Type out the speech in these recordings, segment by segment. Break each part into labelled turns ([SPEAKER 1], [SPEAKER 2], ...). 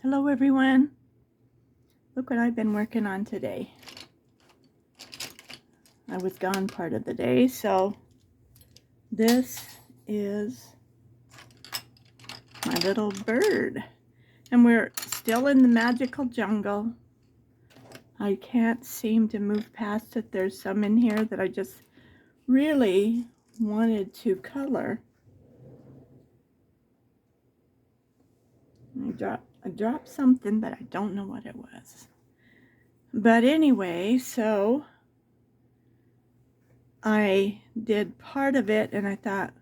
[SPEAKER 1] Hello everyone. Look what I've been working on today. I was gone part of the day, so this is my little bird. And we're still in the magical jungle. I can't seem to move past it. There's some in here that I just really wanted to color. I dropped something, but I don't know what it was. But anyway, so I did part of it, and I thought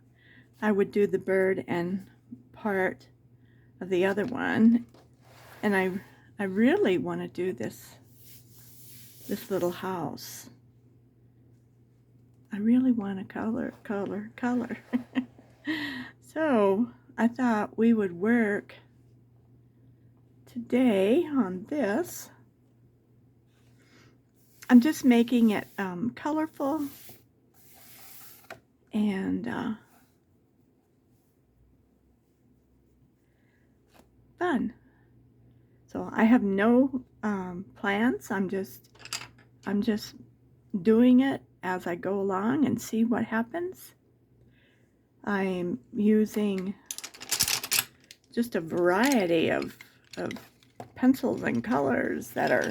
[SPEAKER 1] I would do the bird and part of the other one. And I really want to do this little house. I really want to color. So I thought we would work today on this. I'm just making it colorful and fun. So I have no plans. I'm just doing it as I go along and see what happens. I'm using just a variety of pencils and colors that are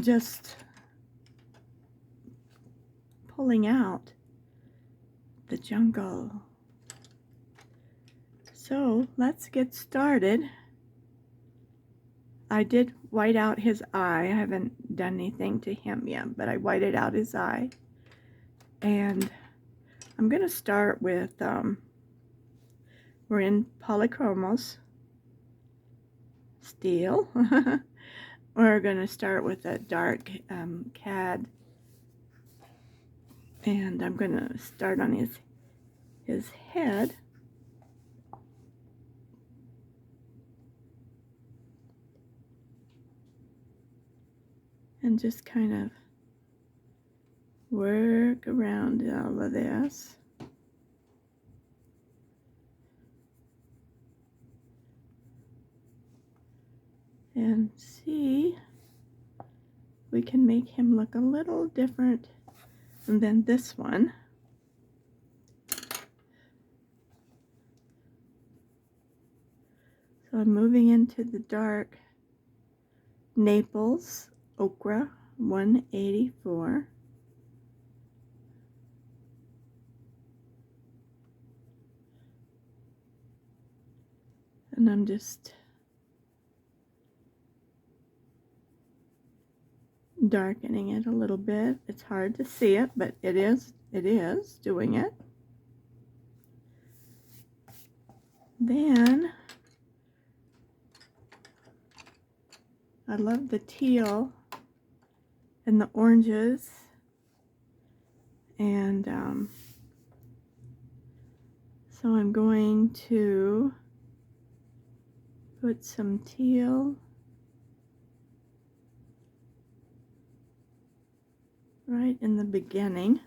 [SPEAKER 1] just pulling out the jungle. So let's get started. I did white out his eye. I haven't done anything to him yet, but I whited out his eye. And I'm going to start with, we're in polychromos, steel. We're going to start with a dark cad. And I'm going to start on his head. And just kind of work around all of this. And see, we can make him look a little different than this one. So I'm moving into the dark Naples Ochre 184. And I'm just darkening it a little bit. It's hard to see it, but it is doing it. Then I love the teal and the oranges, and so I'm going to put some teal right in the beginning,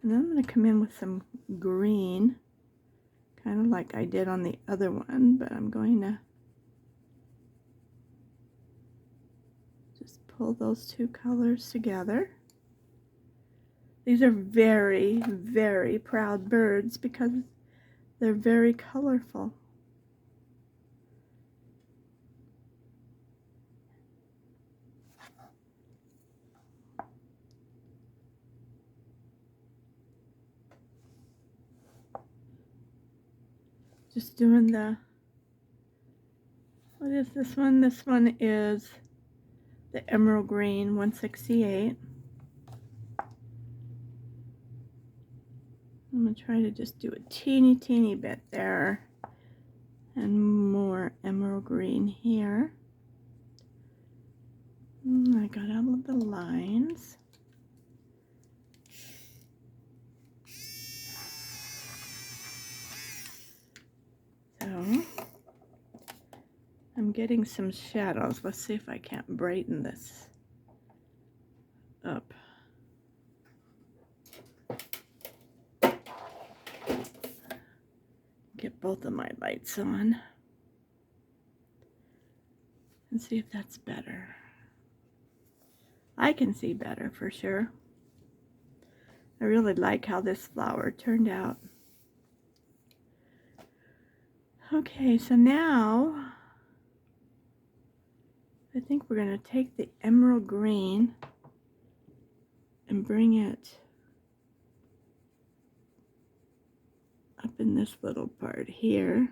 [SPEAKER 1] and then I'm going to come in with some green, kind of like I did on the other one, but I'm going to just pull those two colors together. These are very, very proud birds because they're very colorful. Just doing the, what is this one? This one is the emerald green 168. I'm going to try to just do a teeny bit there and more emerald green here. I got all of the lines. So I'm getting some shadows. Let's see if I can't brighten this up. Get both of my lights on. and see if that's better. I can see better for sure. I really like how this flower turned out. Okay, so now I think we're going to take the emerald green and bring it up in this little part here.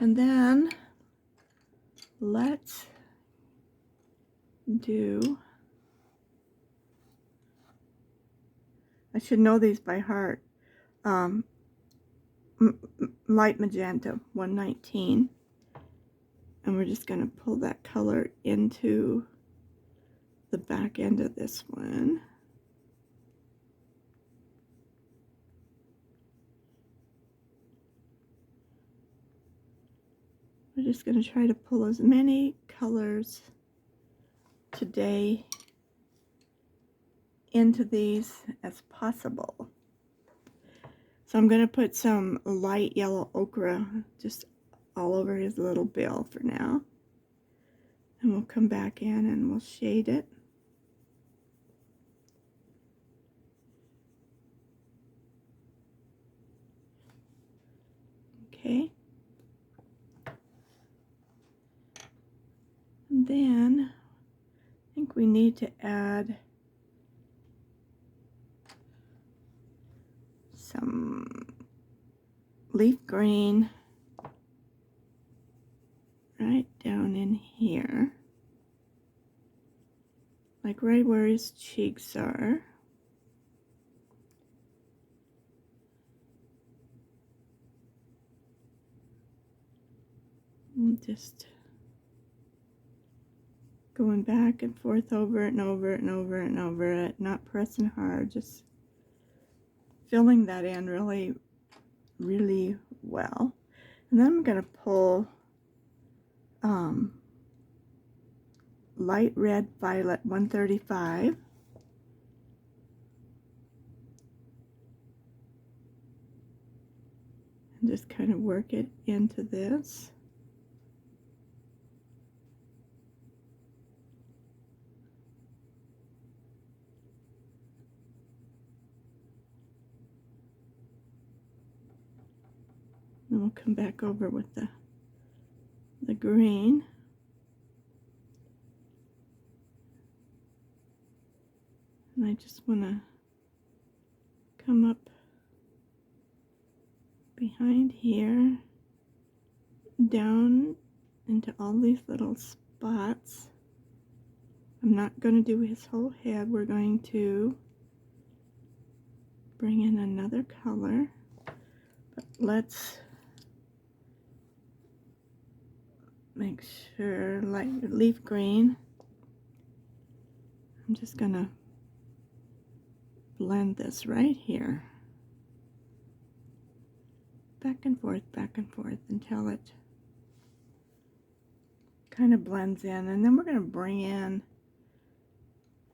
[SPEAKER 1] And then let's do, I should know these by heart, light magenta 119. And we're just going to pull that color into the back end of this one. We're just going to try to pull as many colors today into these as possible. So I'm going to put some light yellow ochre just all over his little bill for now. And we'll come back in and we'll shade it. Okay. And then I think we need to add some leaf green right down in here, like right where his cheeks are. And just going back and forth over it and over it and over it and over it, not pressing hard, just filling that in really, really well. And then I'm going to pull light red violet 135. And just kind of work it into this. And we'll come back over with the green. And I just want to come up behind here, down into all these little spots. I'm not going to do his whole head. We're going to bring in another color. But let's make sure, like leaf green. I'm just going to blend this right here. Back and forth until it kind of blends in. And then we're going to bring in,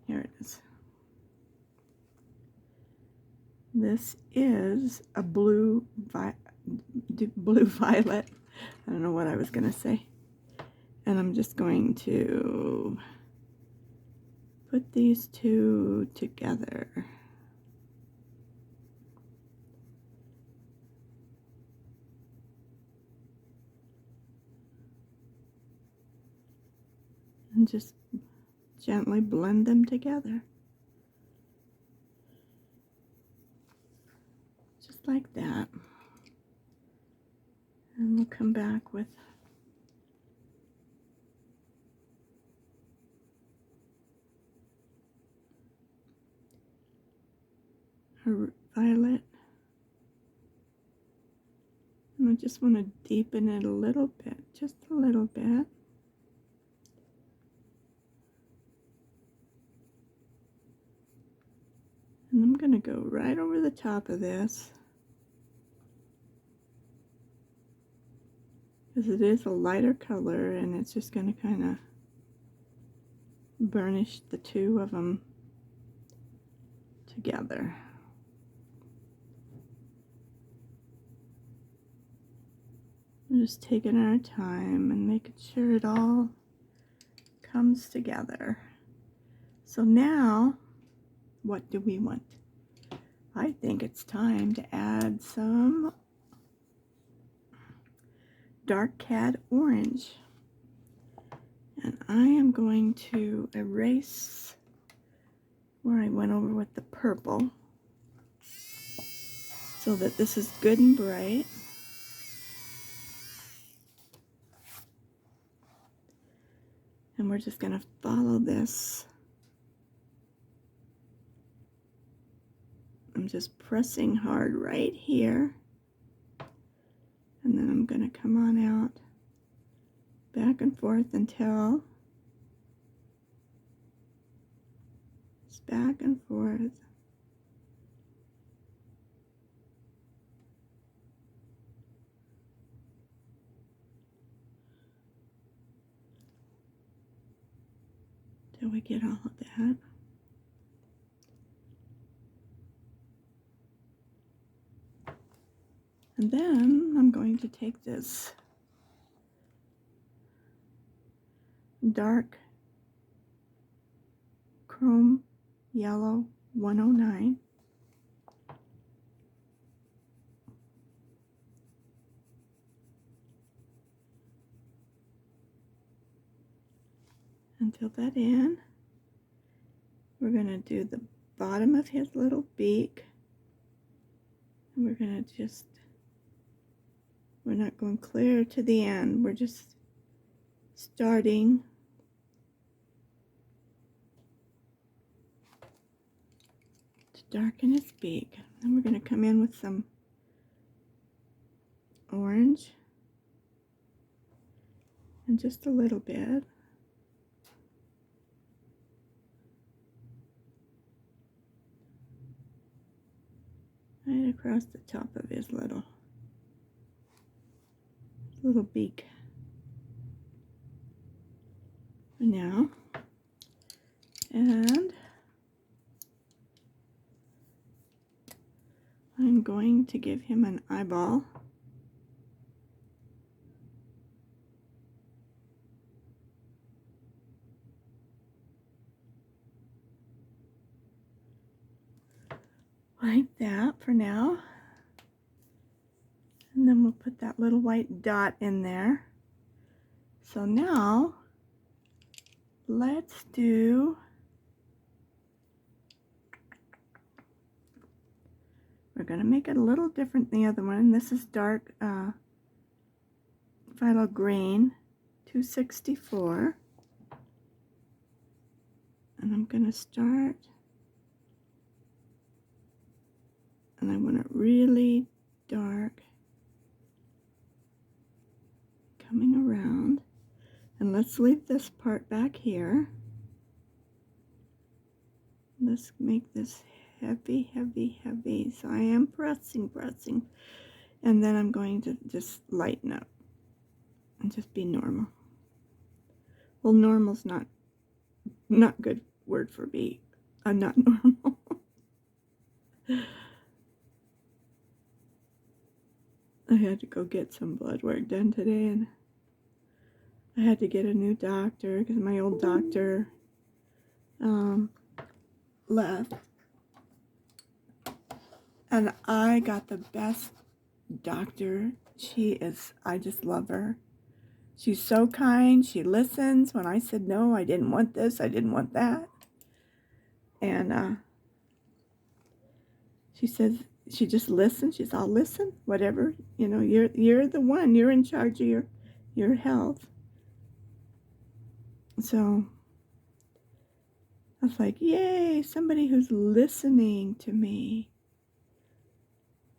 [SPEAKER 1] here it is. This is a blue violet. I don't know what I was going to say. And I'm just going to put these two together. And just gently blend them together. Just like that. And we'll come back with her violet. And I just want to deepen it a little bit, just a little bit. And I'm going to go right over the top of this, because it is a lighter color and it's just going to kind of burnish the two of them together. We're just taking our time and making sure it all comes together. So now, what do we want? I think it's time to add some dark cad orange. And I am going to erase where I went over with the purple so that this is good and bright. And we're just going to follow this. I'm just pressing hard right here. And then I'm going to come on out back and forth until it's back and forth. Till we get all of that. And then I'm going to take this dark chrome yellow 109 and fill that in. We're going to do the bottom of his little beak. And we're going to just, we're not going clear to the end. We're just starting to darken his beak. Then we're going to come in with some orange and just a little bit. Right across the top of his little beak. For now. And I'm going to give him an eyeball. Like that for now. And then we'll put that little white dot in there. So now, let's do, we're going to make it a little different than the other one. This is dark phthalo green 264. And I'm going to start, and I want it really dark, coming around. And let's leave this part back here. Let's make this heavy, heavy, heavy. So I am pressing. And then I'm going to just lighten up and just be normal. Well, normal's not good word for me. I'm not normal. I had to go get some blood work done today, and I had to get a new doctor because my old doctor left. And I got the best doctor. I just love her. She's so kind. She listens when I said, no, I didn't want this, I didn't want that. And she says, she just listens. She's all, listen, whatever, you know, you're the one, you're in charge of your health. So I was like, yay, somebody who's listening to me.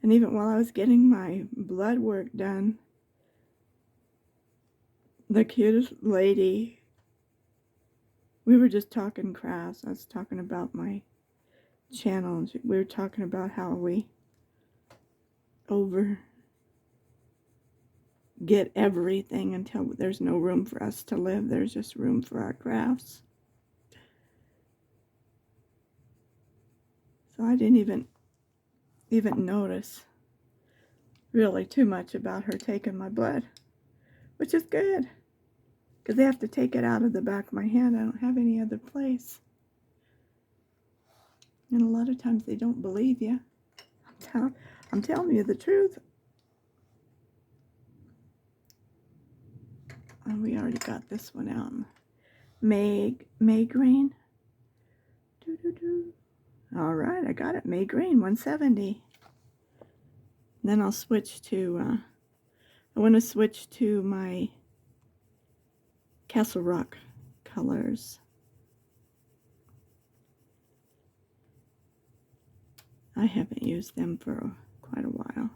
[SPEAKER 1] And even while I was getting my blood work done, the cutest lady, we were just talking crafts. I was talking about my channel, and we were talking about how we get everything until there's no room for us to live. There's just room for our crafts. So I didn't even notice really too much about her taking my blood, which is good, because they have to take it out of the back of my hand. I don't have any other place. And a lot of times they don't believe you. I'm telling you the truth. And we already got this one out. May green. All right, I got it. May green, 170. Then I'll switch to, I want to switch to my Castle Rock colors. I haven't used them for quite a while.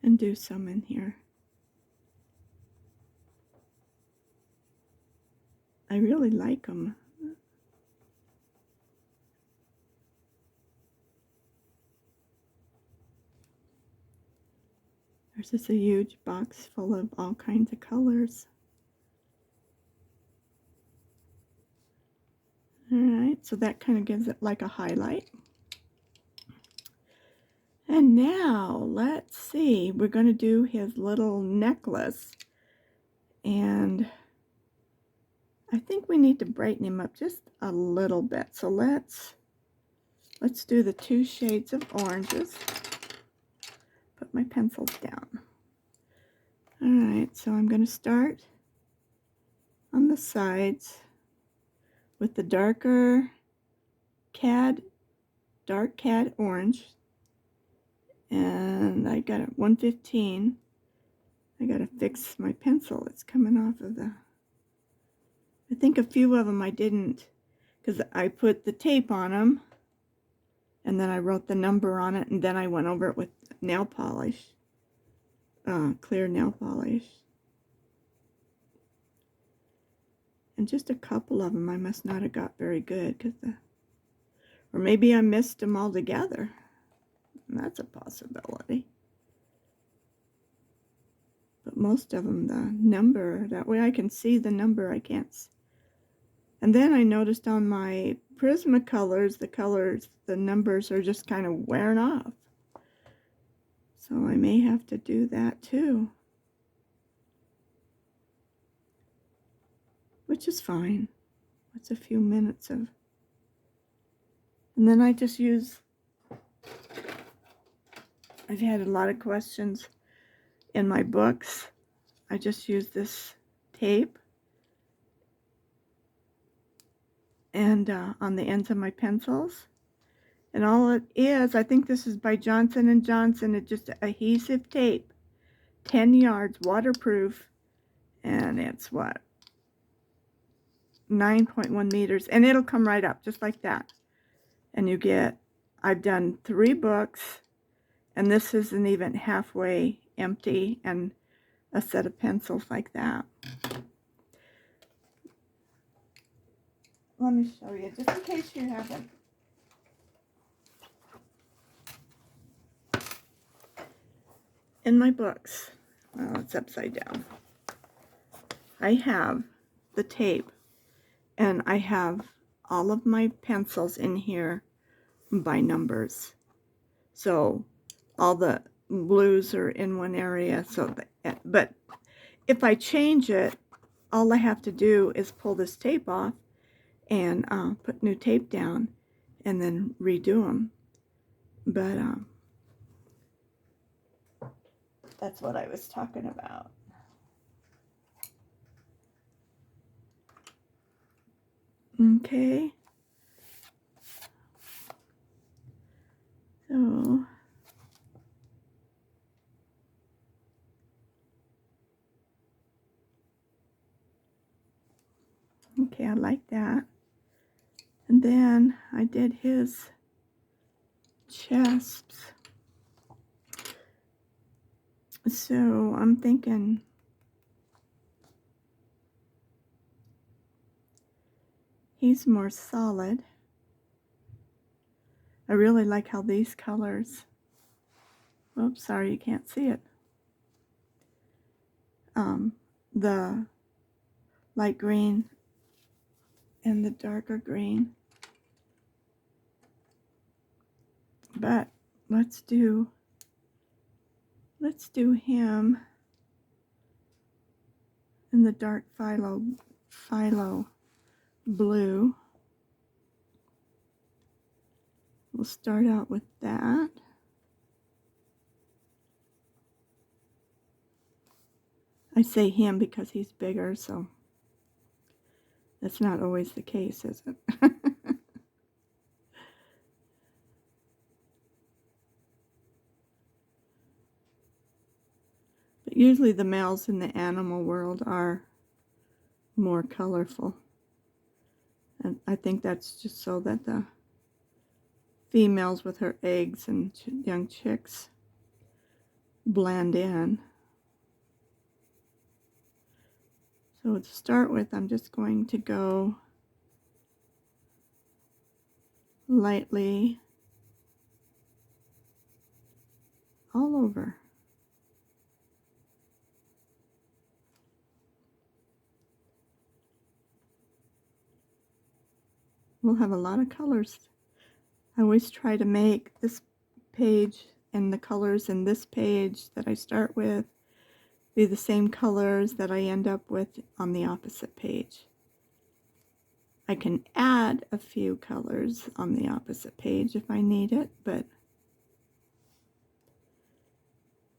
[SPEAKER 1] And do some in here. I really like them. There's just a huge box full of all kinds of colors. Alright, so that kind of gives it like a highlight. And now, let's see, we're going to do his little necklace. And I think we need to brighten him up just a little bit. So let's do the 2 shades of oranges. Put my pencils down. Alright, so I'm going to start on the sides with the dark cad orange. And I got it 115. I got to fix my pencil. It's coming off of the... I think a few of them I didn't, because I put the tape on them, and then I wrote the number on it, and then I went over it with nail polish, clear nail polish. And just a couple of them I must not have got very good, or maybe I missed them altogether. That's a possibility. But most of them, the number, that way I can see the number. I can't. And then I noticed on my Prismacolors, the numbers are just kind of wearing off. So I may have to do that too. Which is fine. It's a few minutes of... And then I just use... I've had a lot of questions in my books. I just use this tape and on the ends of my pencils. And all it is, I think this is by Johnson & Johnson. It's just adhesive tape. 10 yards, waterproof. And it's what? 9.1 meters. And it'll come right up, just like that. And you get, I've done 3 books. And this isn't even halfway empty. And a set of pencils like that. Let me show you, just in case you haven't. In my books, well, it's upside down, I have the tape, and I have all of my pencils in here by numbers. So all the blues are in one area, but if I change it, all I have to do is pull this tape off and put new tape down and then redo them. But that's what I was talking about. Okay. So okay, I like that. And then I did his chest. So I'm thinking he's more solid. I really like how these colors, oops, sorry you can't see it. The light green and the darker green. But let's do him in the dark phyllo blue. We'll start out with that. I say him because he's bigger, so that's not always the case, is it? But usually the males in the animal world are more colorful. And I think that's just so that the females with her eggs and young chicks blend in. So to start with, I'm just going to go lightly all over. We'll have a lot of colors. I always try to make this page and the colors in this page that I start with be the same colors that I end up with on the opposite page. I can add a few colors on the opposite page if I need it, but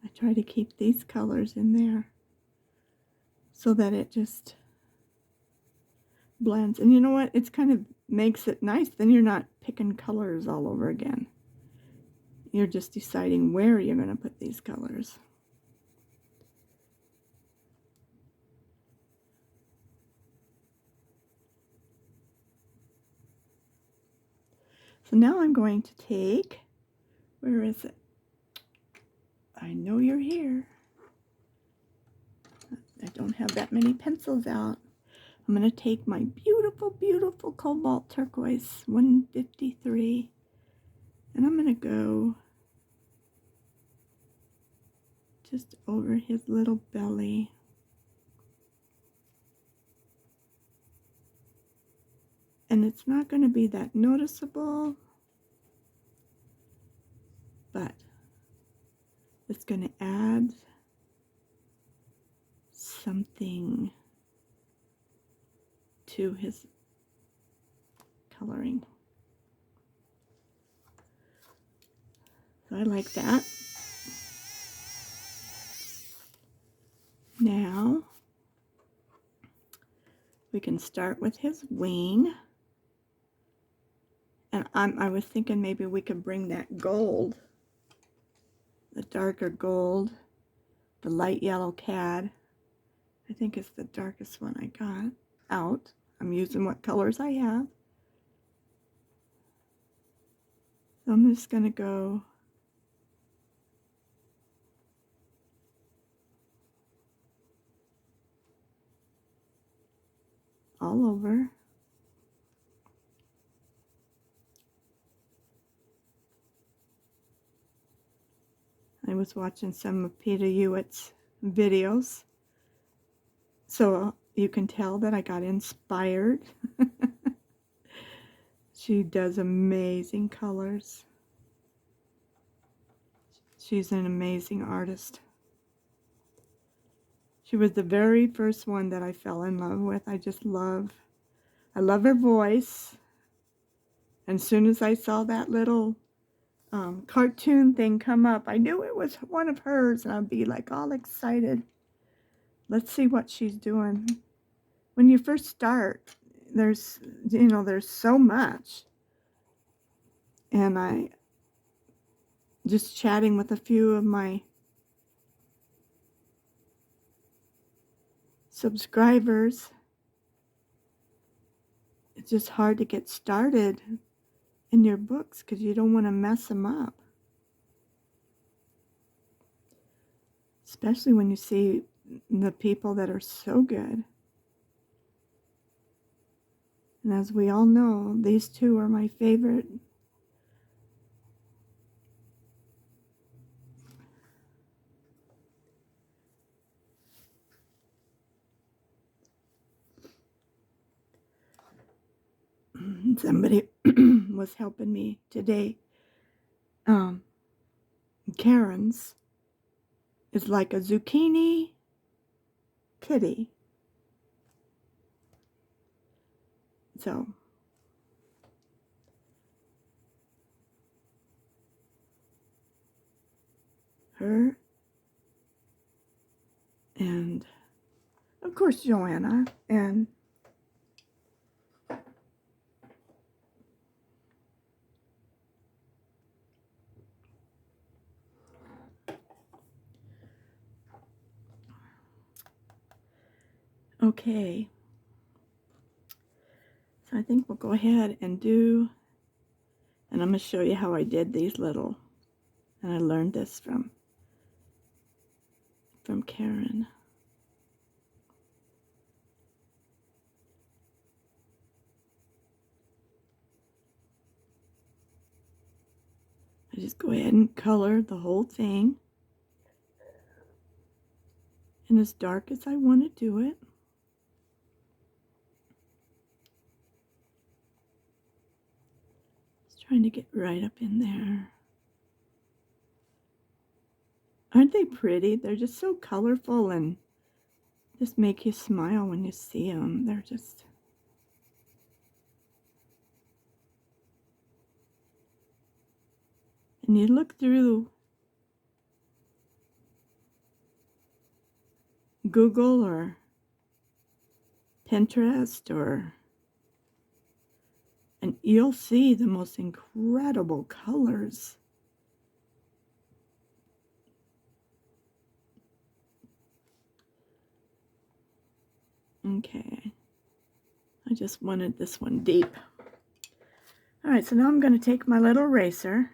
[SPEAKER 1] I try to keep these colors in there so that it just blends. And you know what? It's kind of makes it nice. Then you're not picking colors all over again. You're just deciding where you're going to put these colors. So now I'm going to take, where is it? I know you're here. I don't have that many pencils out. I'm going to take my beautiful, beautiful cobalt turquoise 153, and I'm going to go just over his little belly. And it's not going to be that noticeable, but it's going to add something to his coloring. So I like that. Now we can start with his wing. And I was thinking maybe we could bring that gold, the darker gold, the light yellow cad. I think it's the darkest one I got out. I'm using what colors I have. So I'm just going to go all over. I was watching some of Peter Hewitt's videos, so you can tell that I got inspired. She does amazing colors. She's an amazing artist. She was the very first one that I fell in love with. I love her voice. And as soon as I saw that little cartoon thing come up, I knew it was one of hers, and I'd be like all excited. Let's see what she's doing. When you first start, there's so much. And I just chatting with a few of my subscribers, it's just hard to get started in your books because you don't want to mess them up. Especially when you see the people that are so good. And as we all know, these two are my favorite. Somebody was helping me today. Karen's is like a zucchini kitty. So her and of course Johanna and okay. So I think we'll go ahead and do, and I'm going to show you how I did these little, and I learned this from Karen. I just go ahead and color the whole thing in as dark as I want to do it. Just trying to get right up in there. Aren't they pretty? They're just so colorful and just make you smile when you see them. They're just... And you look through Google or Pinterest and you'll see the most incredible colors. Okay. I just wanted this one deep. All right, so now I'm going to take my little eraser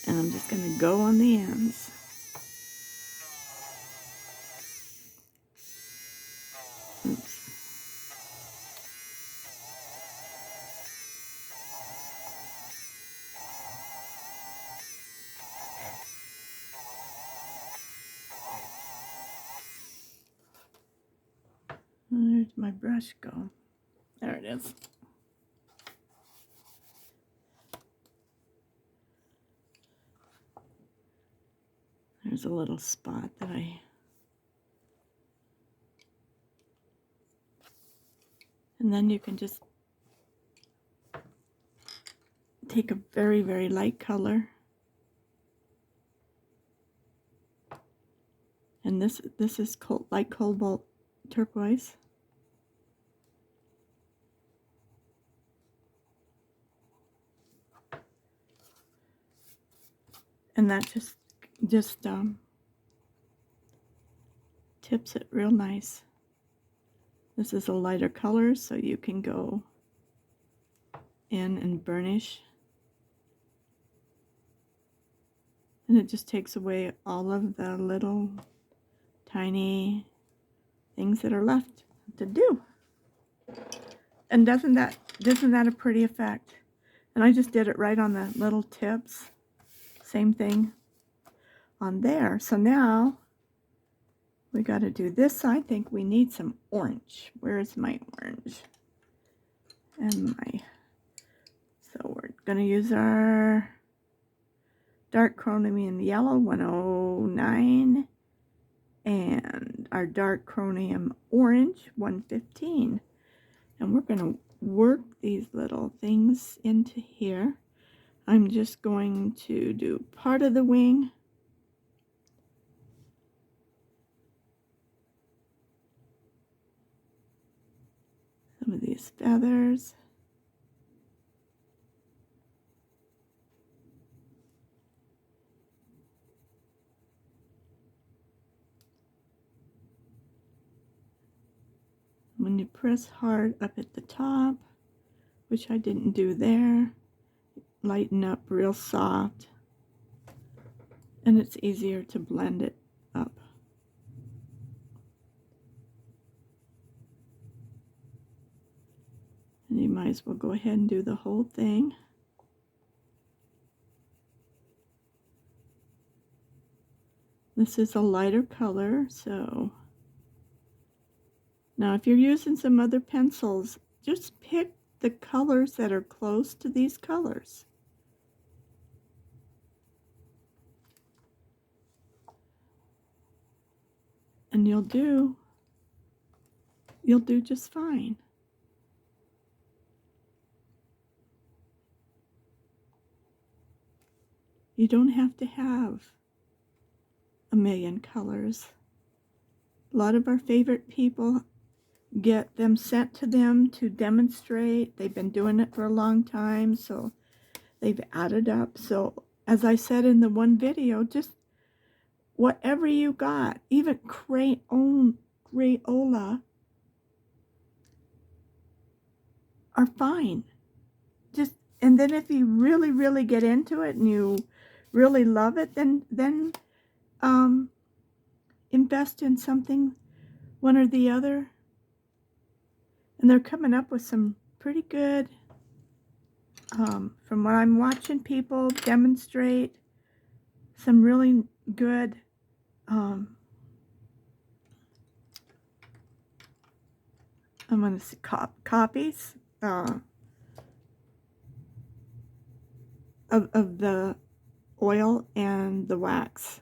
[SPEAKER 1] and I'm just going to go on the ends. Oops. Where'd my brush go? There it is. There's a little spot that and then you can just take a very, very light color. And this is light cobalt turquoise. And that just tips it real nice. This is a lighter color, so you can go in and burnish. And it just takes away all of the little tiny things that are left to do. And isn't that a pretty effect? And I just did it right on the little tips. Same thing on there. So now we got to do this. I think we need some orange. Where's my orange? So we're going to use our dark chromium yellow 109 and our dark chromium orange 115. And we're going to work these little things into here. I'm just going to do part of the wing. Some of these feathers. When you press hard up at the top, which I didn't do there, lighten up real soft, and it's easier to blend it up. And you might as well go ahead and do the whole thing. This is a lighter color, so Now, if you're using some other pencils, just pick the colors that are close to these colors. And you'll do just fine. You don't have to have a million colors. A lot of our favorite people get them sent to them to demonstrate. They've been doing it for a long time, so they've added up. So as I said in the one video, just whatever you got, even Crayola are fine. Just, and then if you really, really get into it and you really love it, then invest in something, one or the other. And they're coming up with some pretty good, from what I'm watching people demonstrate, some really good I'm going to say copies of the oil and the wax.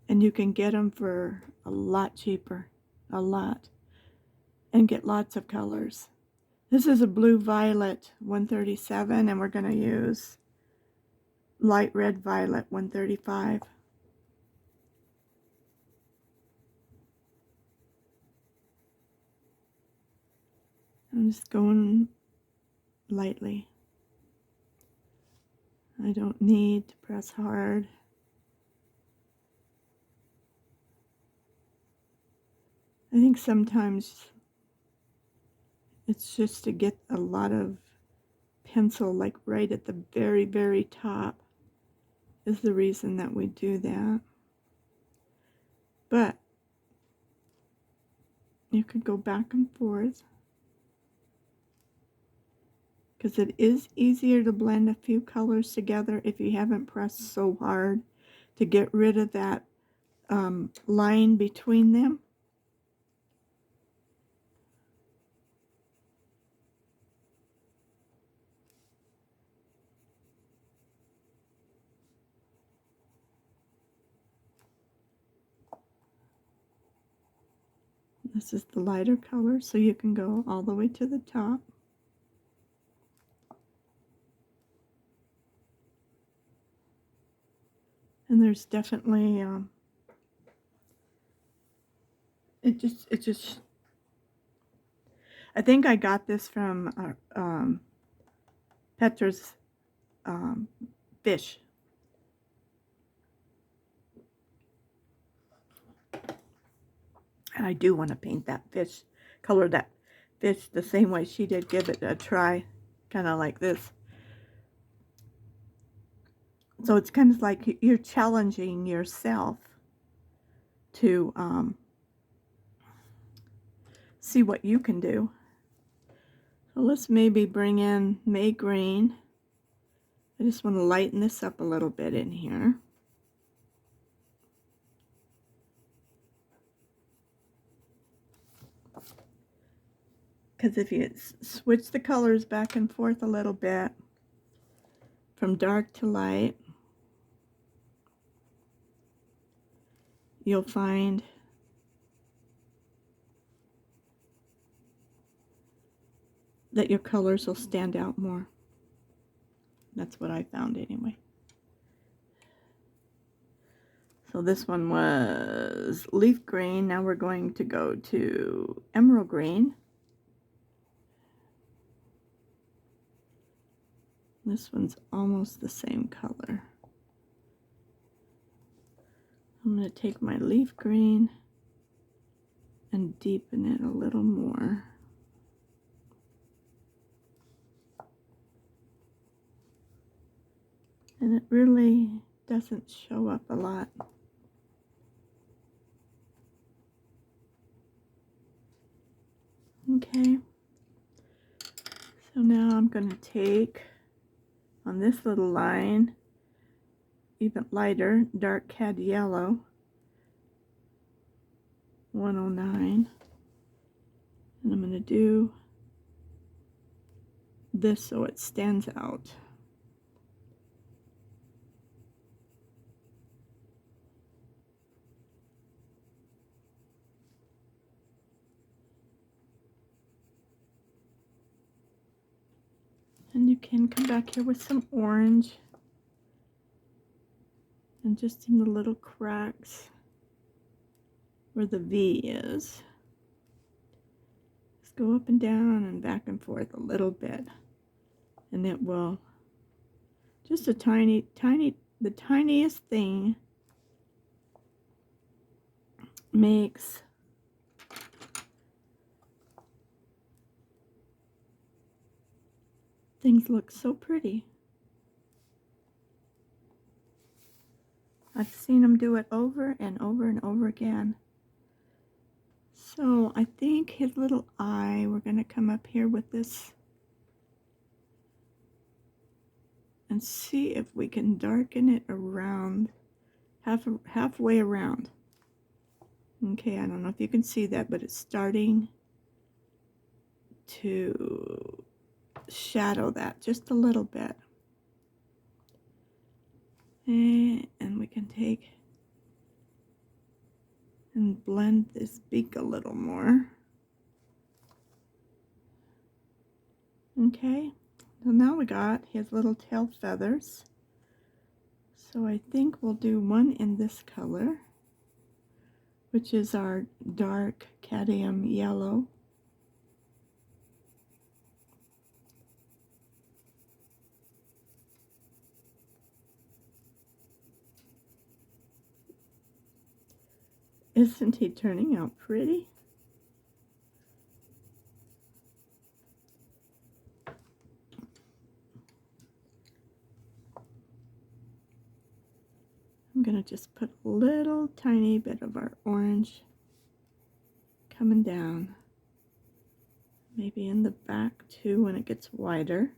[SPEAKER 1] And you can get them for a lot cheaper, a lot, and get lots of colors. This is a blue violet 137, and we're going to use light red violet 135. I'm just going lightly. I don't need to press hard. I think sometimes it's just to get a lot of pencil, like right at the very, very top, is the reason that we do that. But you could go back and forth, because it is easier to blend a few colors together if you haven't pressed so hard to get rid of that line between them. This is the lighter color, so you can go all the way to the top. And there's definitely, it just, I think I got this from Petra's fish. And I do want to paint that fish, color that fish the same way she did. Give it a try, kind of like this. So it's kind of like you're challenging yourself to see what you can do. So let's maybe bring in May Green. I just want to lighten this up a little bit in here. Because if you switch the colors back and forth a little bit, from dark to light, you'll find that your colors will stand out more. That's what I found anyway. So this one was leaf green. Now we're going to go to emerald green. This one's almost the same color. I'm going to take my leaf green and deepen it a little more. And it really doesn't show up a lot. Okay. So now I'm going to take, on this little line, even lighter, dark cad yellow, 109. And I'm going to do this so it stands out. And you can come back here with some orange and just in the little cracks where the V is. Just go up and down and back and forth a little bit, and it will just a tiny, the tiniest thing makes things look so pretty. I've seen them do it over and over and over again. So I think his little eye, we're going to come up here with this and see if we can darken it around, halfway around. Okay, I don't know if you can see that, but it's starting to shadow that just a little bit. And we can take and blend this beak a little more. Okay, so now we got his little tail feathers. So I think we'll do one in this color, which is our dark cadmium yellow. Isn't he turning out pretty? I'm going to just put a little tiny bit of our orange coming down. Maybe in the back too when it gets wider.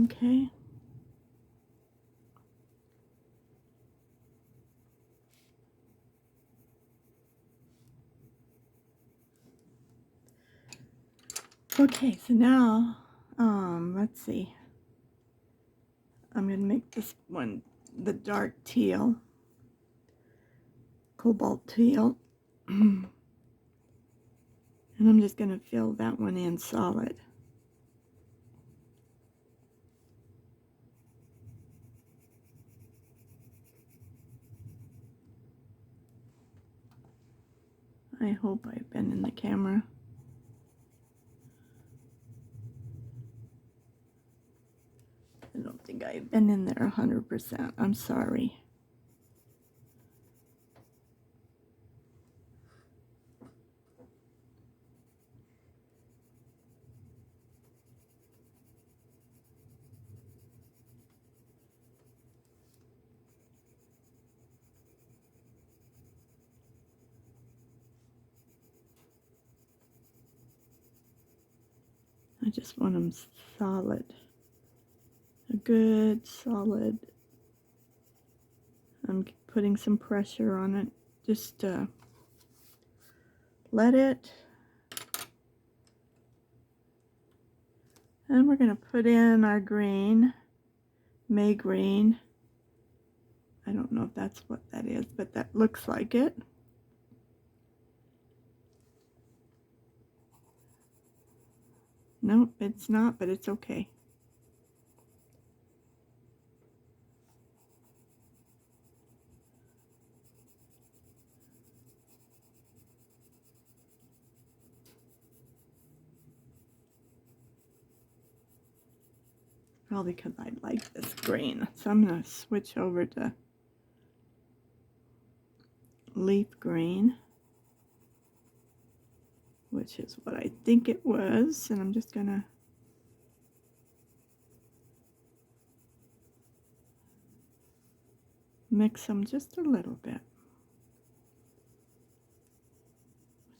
[SPEAKER 1] Okay. Okay, so now, let's see. I'm going to make this one the dark teal, cobalt teal. And I'm just going to fill that one in solid. I hope I've been in the camera. I don't think I've been in there 100%. I'm sorry. I just want them solid. A good solid. I'm putting some pressure on it. Just let it. And we're going to put in our green, May green. I don't know if that's what that is, but that looks like it. Nope, it's not, but it's okay. Probably because I like this green. So I'm going to switch over to leaf green, which is what I think it was. And I'm just going to mix them just a little bit.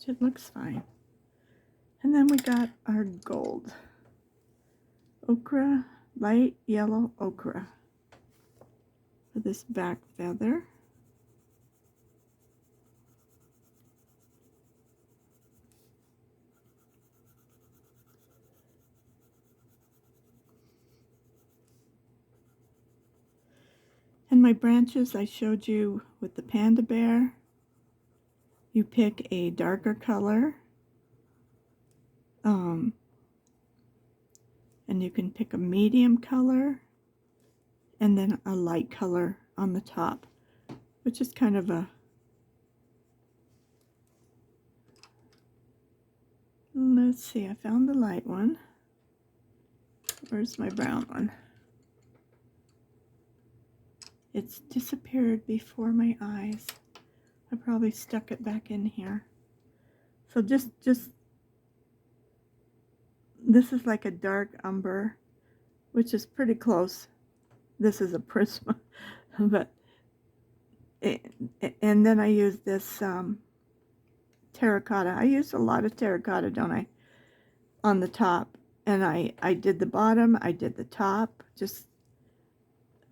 [SPEAKER 1] which it looks fine. And then we got our gold. Ochre, light yellow ochre for this back feather. And my branches I showed you with the panda bear. You pick a darker color. And you can pick a medium color and then a light color on the top, which is kind of a, let's see, I found the light one. Where's my brown one? It's disappeared before my eyes. I probably stuck it back in here. So just this is like a dark umber, which is pretty close. This is a prisma, but and then I use this terracotta. I use a lot of terracotta, don't I, on the top. And I did the bottom, I did the top, just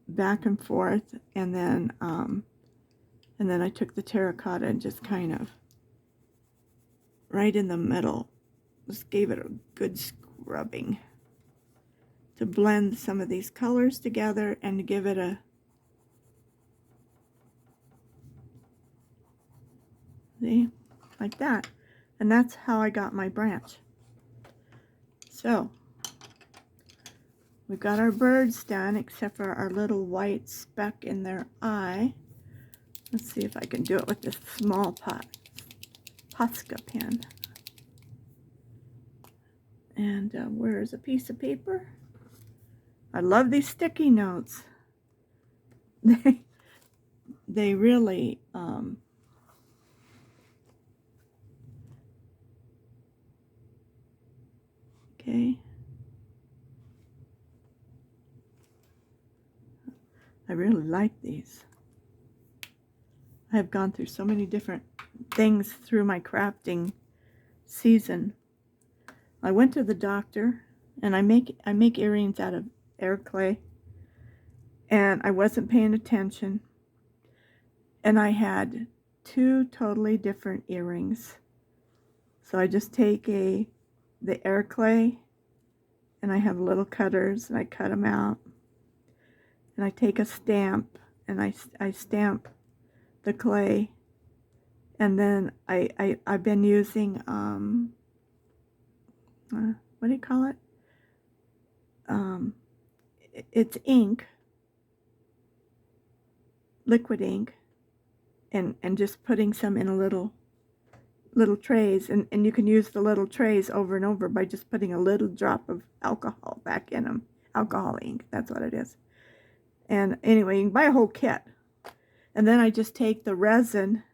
[SPEAKER 1] back and forth, and then I took the terracotta and just kind of right in the middle, just gave it a good scrubbing to blend some of these colors together and to give it a see, like that. And that's how I got my branch. So we've got our birds done, except for our little white speck in their eye. Let's see if I can do it with this small Posca pen. And where's a piece of paper? I love these sticky notes. They really okay. I really like these. I have gone through so many different things through my crafting season. I went to the doctor, and I make earrings out of air clay, and I wasn't paying attention, and I had two totally different earrings. So I just take the air clay, and I have little cutters, and I cut them out, and I take a stamp, and I stamp the clay, and then I've been using what do you call it? It's ink, liquid ink, and just putting some in a little trays, and you can use the little trays over and over by just putting a little drop of alcohol back in them. Alcohol ink, that's what it is. And anyway, you can buy a whole kit. And then I just take the resin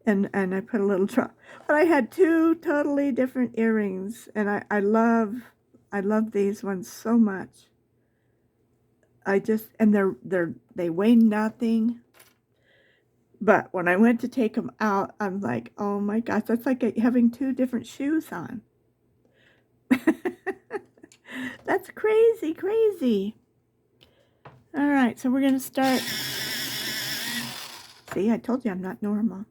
[SPEAKER 1] and I put a little drop. But I had two totally different earrings, and I love these ones so much. And they weigh nothing. But when I went to take them out, I'm like, oh my gosh, that's like having two different shoes on. That's crazy, crazy. All right, so we're going to start. See, I told you I'm not normal.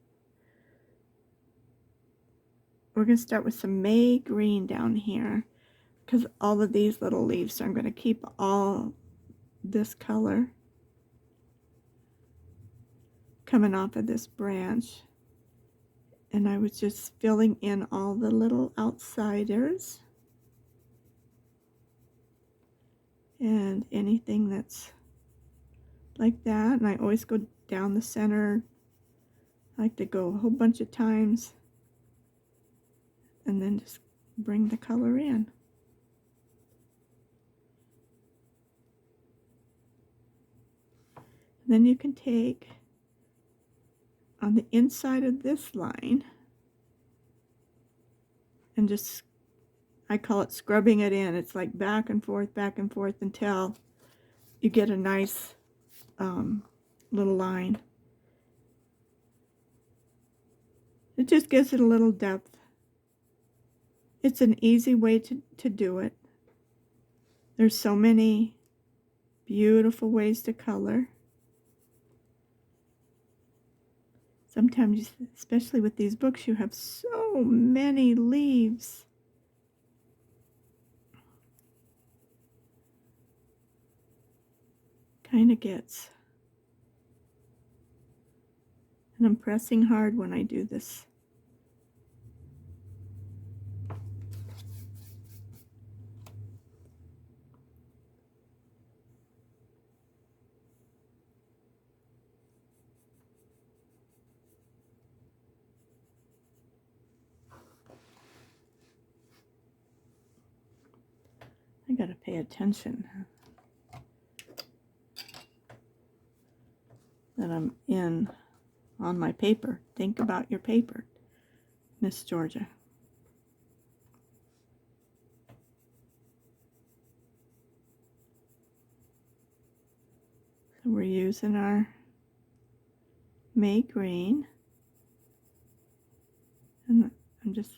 [SPEAKER 1] We're going to start with some May green down here, because all of these little leaves, so I'm going to keep all this color coming off of this branch. And I was just filling in all the little outsiders and anything that's like that. And I always go down the center. I like to go a whole bunch of times and then just bring the color in. Then you can take on the inside of this line and just, I call it scrubbing it in. It's like back and forth until you get a nice little line. It just gives it a little depth. It's an easy way to do it. There's so many beautiful ways to color. Sometimes, especially with these books, you have so many leaves. Kind of gets. And I'm pressing hard when I do this. I gotta pay attention that I'm in on my paper. Think about your paper, Miss Georgia. So we're using our May green, and I'm just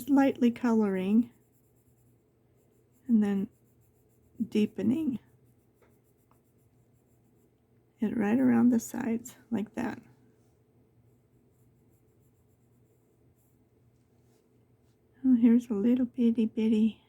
[SPEAKER 1] lightly coloring and then deepening it right around the sides like that. Oh, here's a little bitty.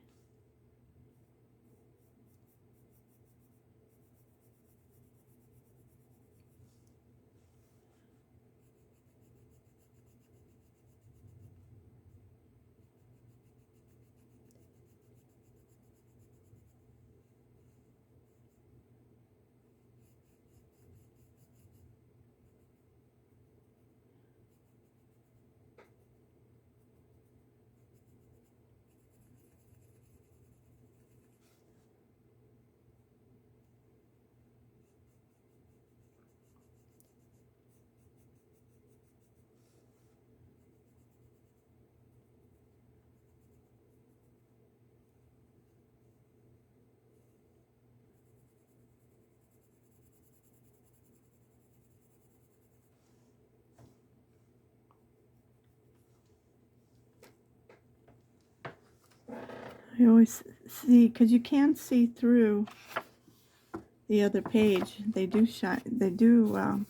[SPEAKER 1] I always see, because you can't see through the other page. They do shine. They do,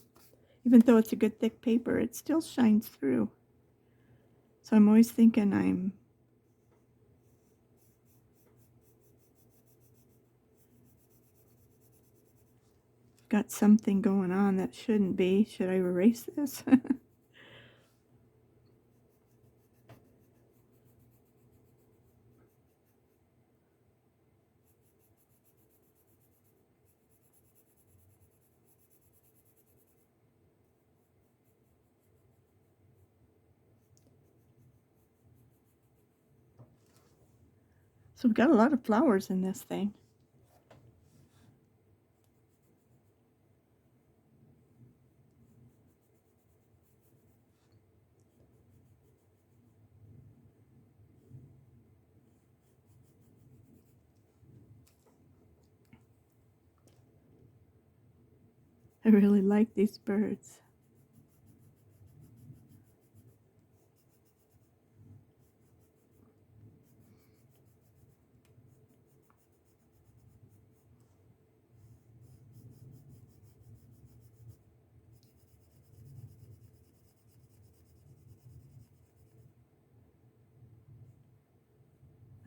[SPEAKER 1] even though it's a good thick paper, it still shines through. So I'm always thinking I'm got something going on that shouldn't be. Should I erase this? So we've got a lot of flowers in this thing. I really like these birds.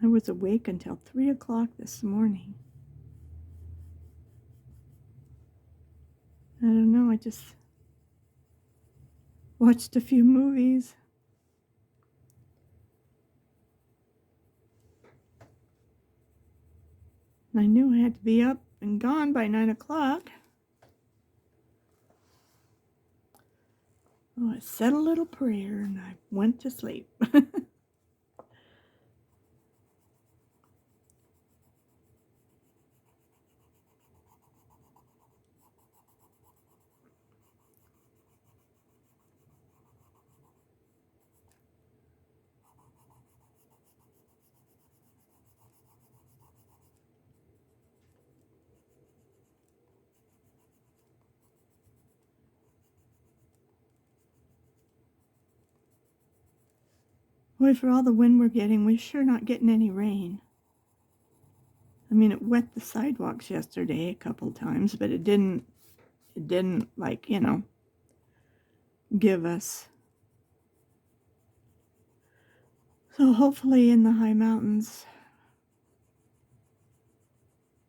[SPEAKER 1] I was awake until 3 o'clock this morning. I don't know, I just watched a few movies. And I knew I had to be up and gone by 9 o'clock. Oh, I said a little prayer and I went to sleep. Boy, for all the wind we're getting, we're sure not getting any rain. I mean, it wet the sidewalks yesterday a couple times, but it didn't like, give us. So hopefully in the high mountains,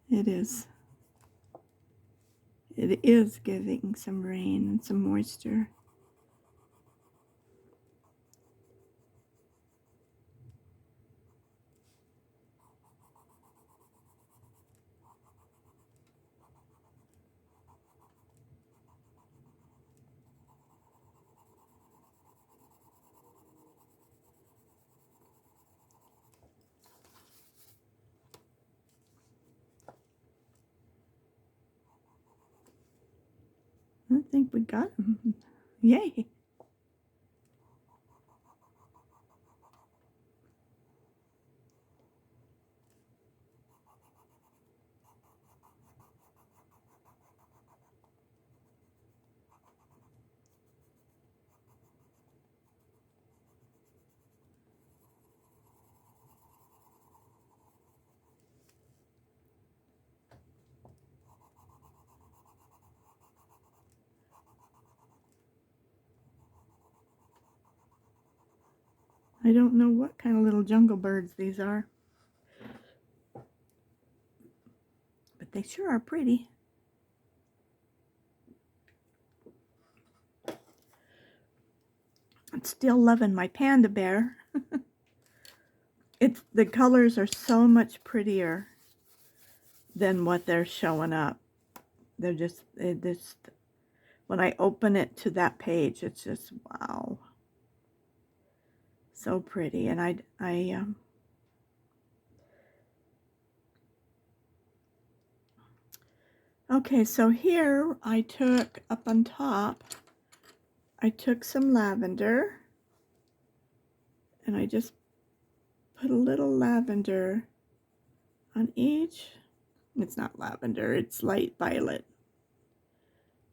[SPEAKER 1] it is giving some rain and some moisture. I think we got them. Yay. I don't know what kind of little jungle birds these are, but they sure are pretty. I'm still loving my panda bear. The colors are so much prettier than what they're showing up. They're just when I open it to that page, it's just wow, so pretty. And okay, so here I took up on top, I took some lavender and I just put a little lavender on each. It's not lavender, it's light violet,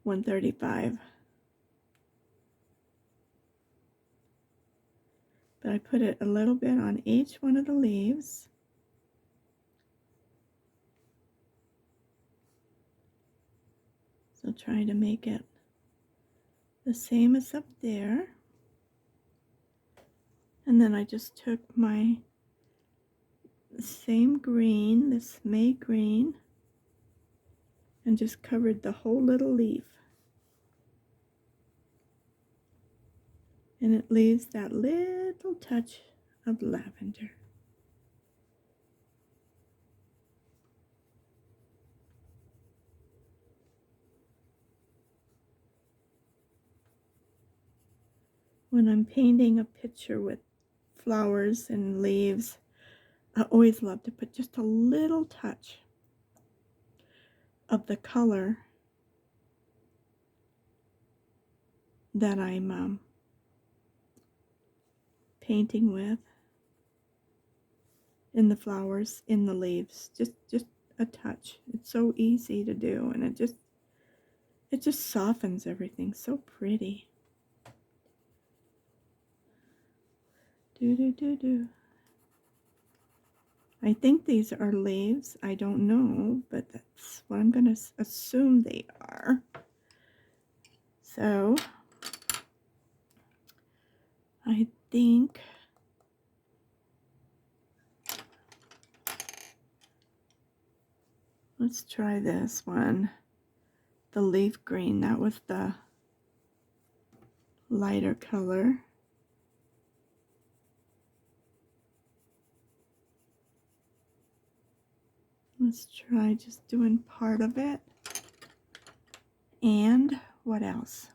[SPEAKER 1] 135. But I put it a little bit on each one of the leaves. So try to make it the same as up there. And then I just took my same green, this May green, and just covered the whole little leaf. And it leaves that little touch of lavender. When I'm painting a picture with flowers and leaves, I always love to put just a little touch of the color that I'm painting with in the flowers, in the leaves. Just a touch. It's so easy to do, and it just softens everything. So pretty. Do. I think these are leaves. I don't know, but that's what I'm going to assume they are. So I think let's try this one. The leaf green, that was the lighter color. Let's try just doing part of it. And what else?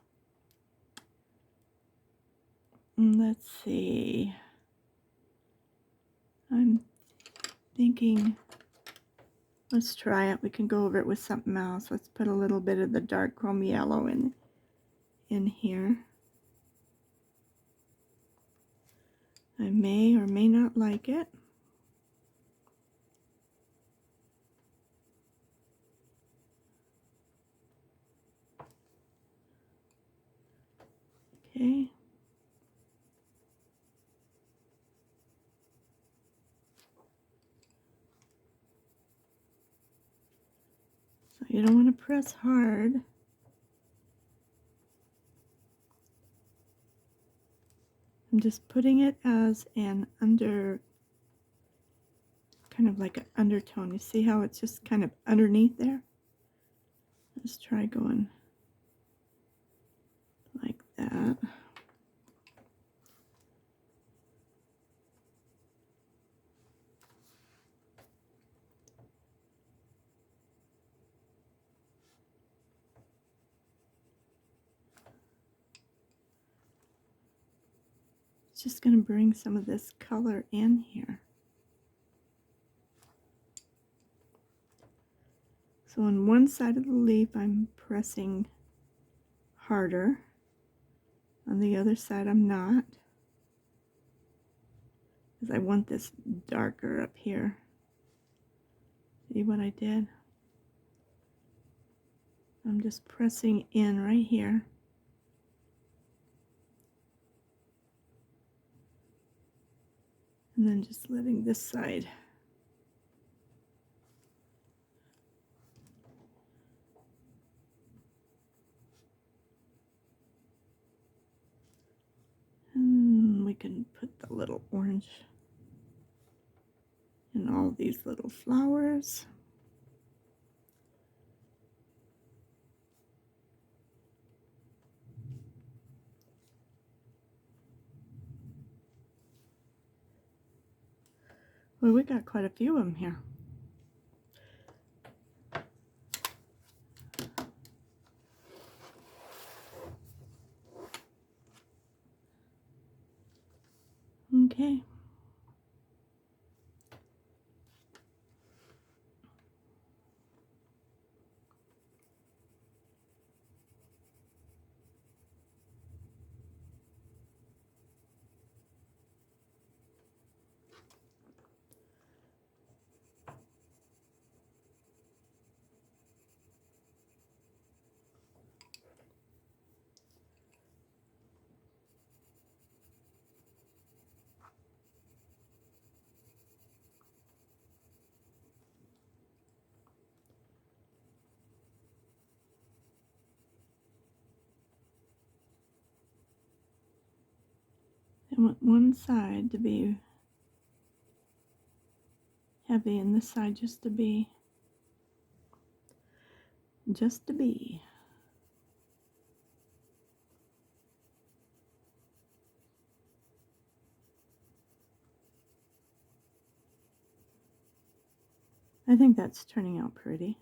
[SPEAKER 1] Let's see. I'm thinking, let's try it. We can go over it with something else. Let's put a little bit of the dark chrome yellow in here. I may or may not like it. Okay. You don't want to press hard. I'm just putting it as an kind of like an undertone. You see how it's just kind of underneath there? Let's try going like that. It's just going to bring some of this color in here. So on one side of the leaf, I'm pressing harder. On the other side, I'm not, because I want this darker up here. See what I did? I'm just pressing in right here. And then just letting this side. And we can put the little orange in all these little flowers. Well, we got quite a few of them here. Okay. I want one side to be heavy and this side just to be. I think that's turning out pretty.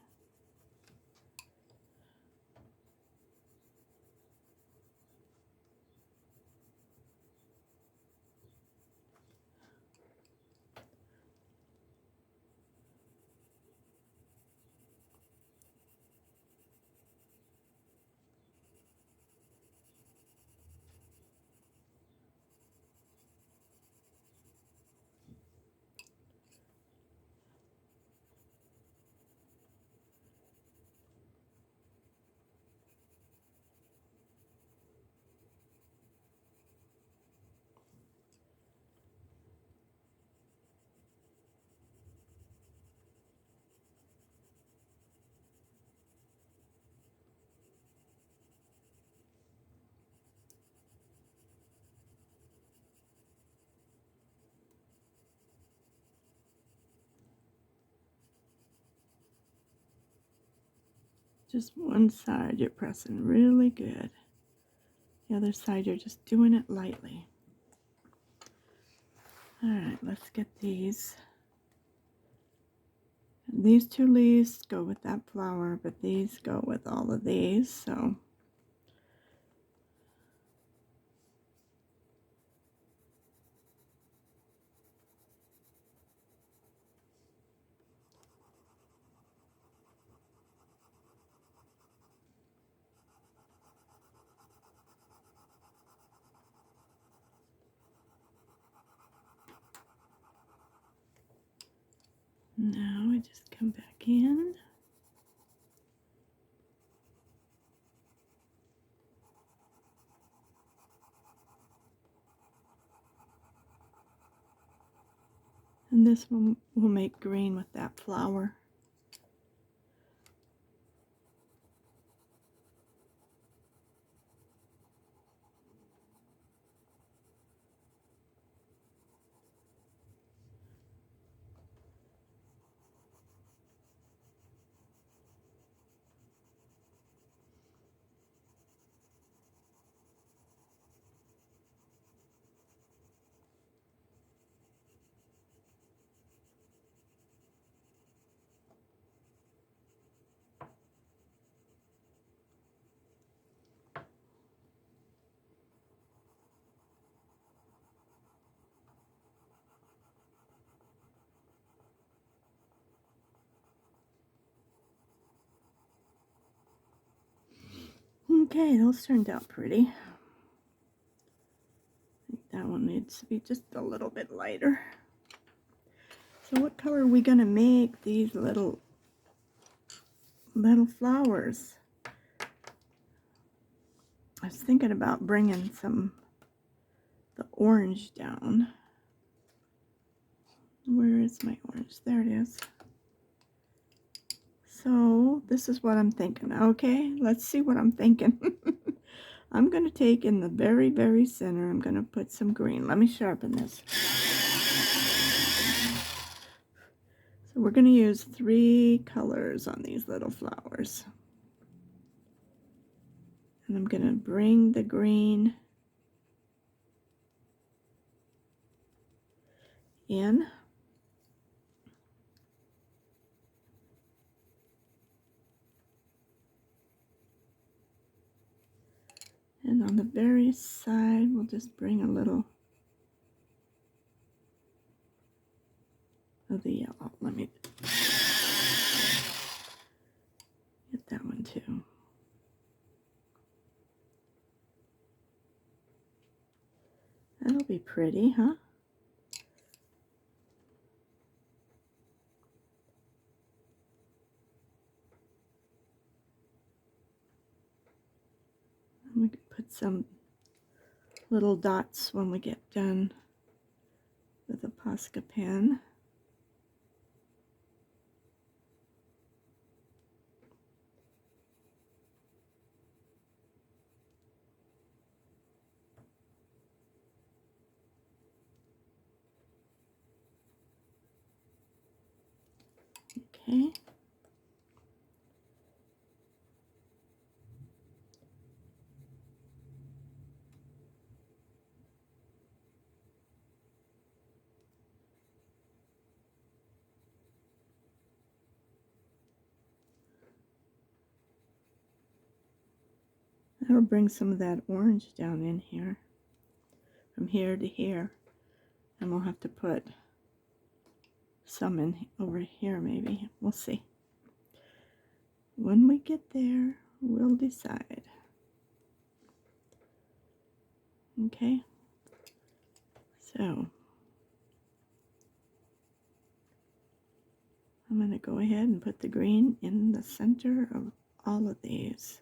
[SPEAKER 1] Just one side you're pressing really good. The other side you're just doing it lightly. Alright, let's get these. These two leaves go with that flower, but these go with all of these, so now we just come back in. And this one will make green with that flower. Okay, those turned out pretty. I think that one needs to be just a little bit lighter. So what color are we going to make these little flowers? I was thinking about bringing the orange down. Where is my orange? There it is. So this is what I'm thinking. Okay, let's see what I'm thinking. I'm going to take in the very, very center, I'm going to put some green. Let me sharpen this. So we're going to use 3 colors on these little flowers. And I'm going to bring the green in. And on the very side, we'll just bring a little of the yellow. Let me get that one too. That'll be pretty, huh? And we can put some little dots when we get done with a Posca pen. Okay. That'll bring some of that orange down in here, from here to here. And we'll have to put some in over here maybe. We'll see. When we get there, we'll decide. Okay. So I'm going to go ahead and put the green in the center of all of these.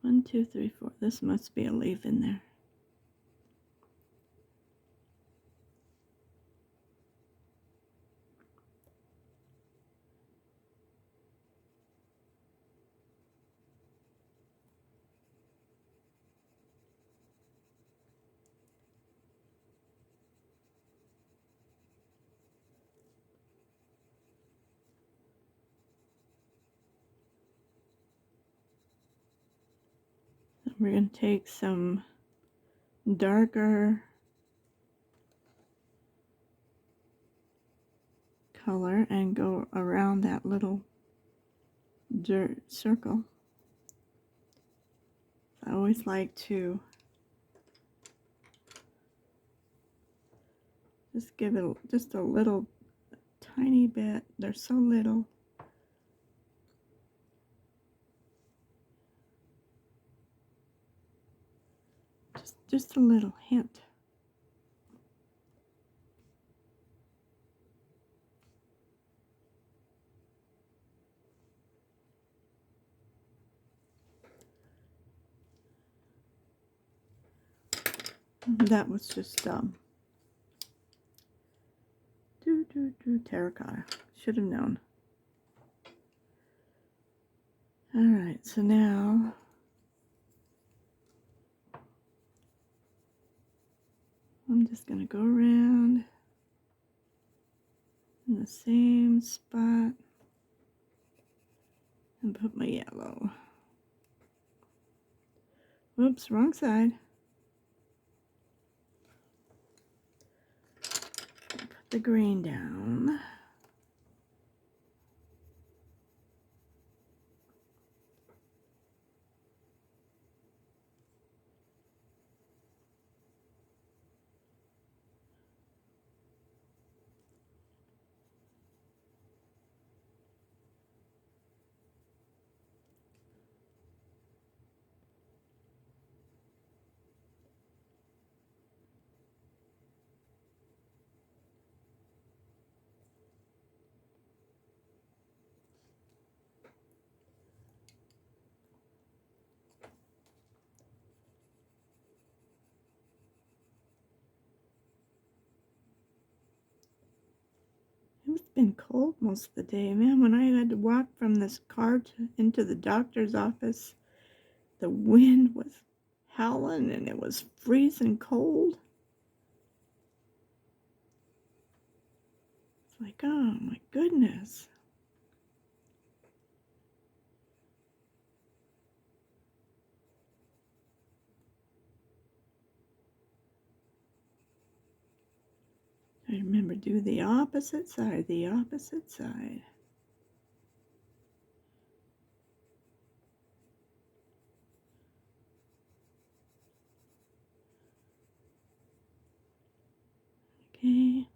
[SPEAKER 1] One, two, three, four. This must be a leaf in there. We're going to take some darker color and go around that little dirt circle. I always like to just give it just a little tiny bit. They're so little. Just a little hint. That was just terracotta. Should have known. All right, so now I'm just going to go around in the same spot and put my yellow. Whoops, wrong side. Put the green down. It's been cold most of the day, man. When I had to walk from this car into the doctor's office, the wind was howling and it was freezing cold. It's like, oh my goodness. I remember do the opposite side, the opposite side. Okay.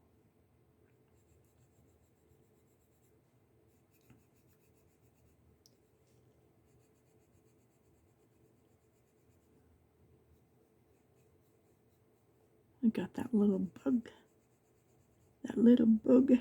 [SPEAKER 1] I got that little bug. That little bug.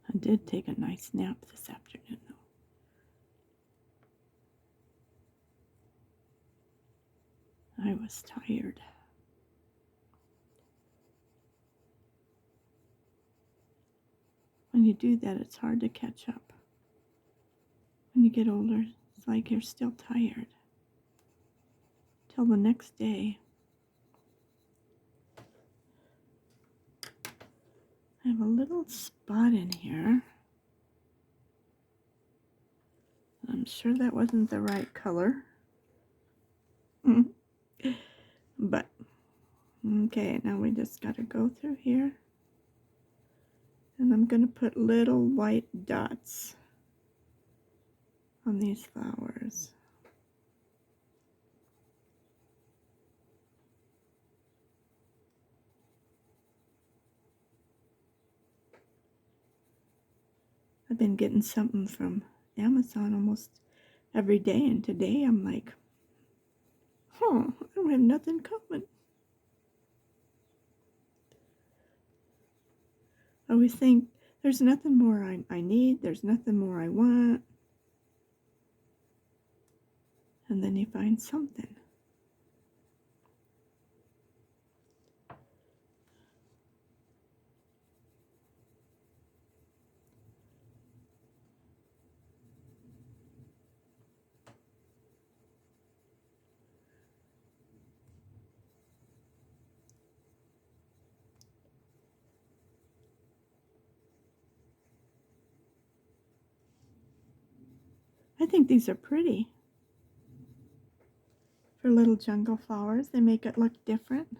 [SPEAKER 1] I did take a nice nap this afternoon, though. I was tired. When you do that, it's hard to catch up. When you get older, it's like you're still tired. Till the next day. I have a little spot in here. I'm sure that wasn't the right color. But, okay, now we just got to go through here. And I'm going to put little white dots on these flowers. I've been getting something from Amazon almost every day, and today I'm like, I don't have nothing coming. I always think, there's nothing more I need, there's nothing more I want. And then you find something. I think these are pretty. For little jungle flowers, they make it look different.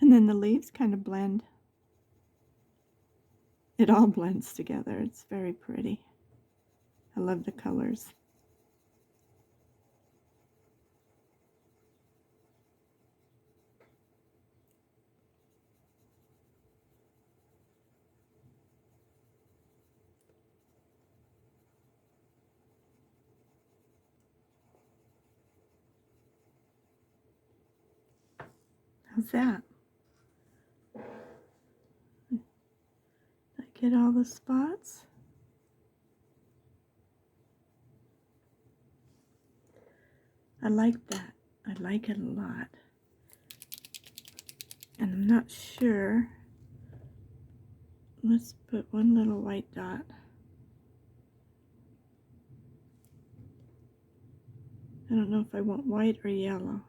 [SPEAKER 1] And then the leaves kind of blend. It all blends together. It's very pretty. I love the colors. How's that? Did I get all the spots? I like that. I like it a lot. And I'm not sure. Let's put one little white dot. I don't know if I want white or yellow.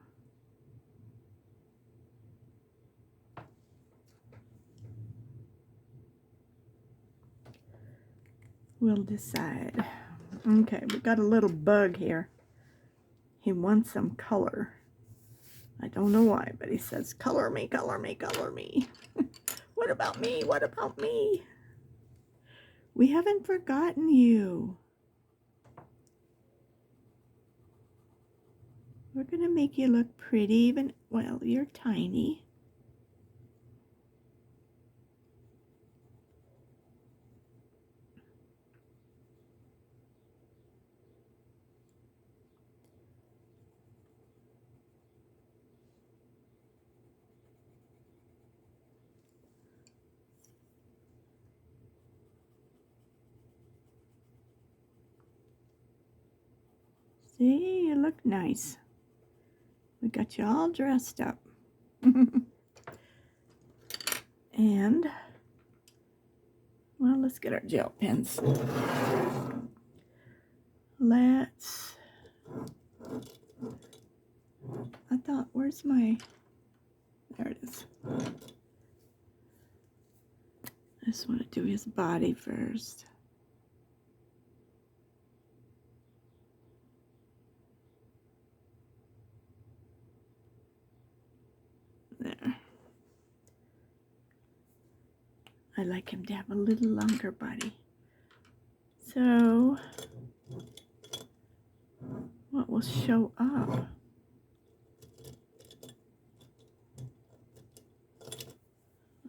[SPEAKER 1] We'll decide. Okay, we got a little bug here. He wants some color. I don't know why, but he says, color me, color me, color me. What about me? What about me? We haven't forgotten you. We're going to make you look pretty, even, well, you're tiny. See, you look nice. We got you all dressed up. And, well, let's get our gel pens. Let's, I thought, where's my, there it is. I just want to do his body first. There. I like him to have a little longer body. So, what will show up?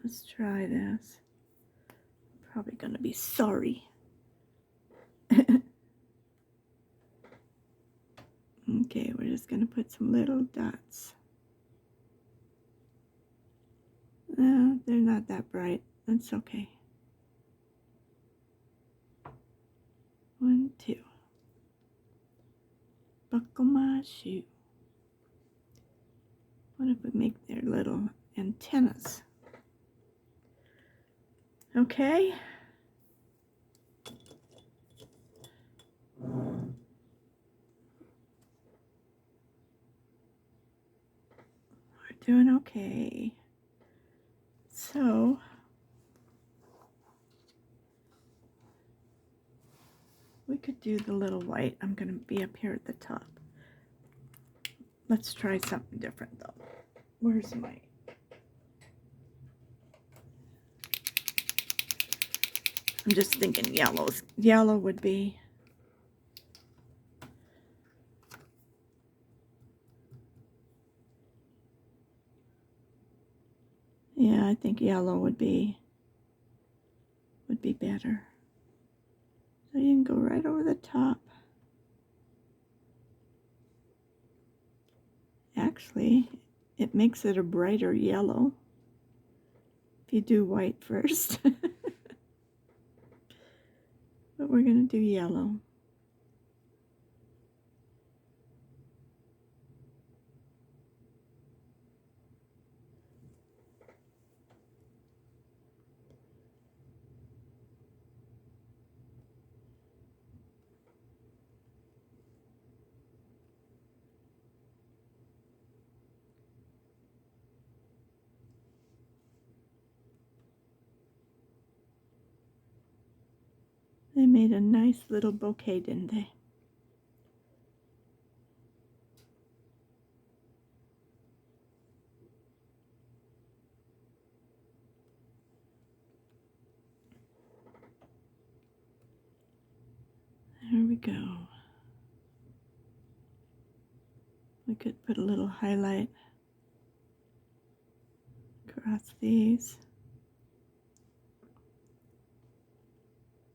[SPEAKER 1] Let's try this. Probably gonna be sorry. Okay, we're just gonna put some little dots. No, they're not that bright. That's okay. 1, 2. Buckle my shoe. What if we make their little antennas? Okay. We're doing okay. So, we could do the little white. I'm going to be up here at the top. Let's try something different though. Where's my... I'm just thinking yellows. Yellow would be... Yeah, I think yellow would be better. So you can go right over the top. Actually, it makes it a brighter yellow if you do white first. But we're going to do yellow. They made a nice little bouquet, didn't they? go. We could put a little highlight across these.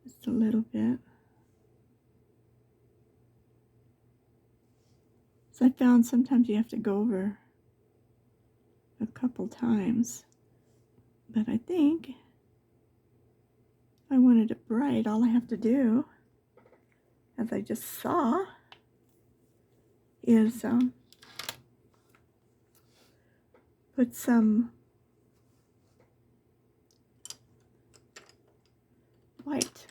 [SPEAKER 1] Just a little bit. So I found sometimes you have to go over a couple times. But I think if I wanted it bright, all I have to do, as I just saw, is put some white.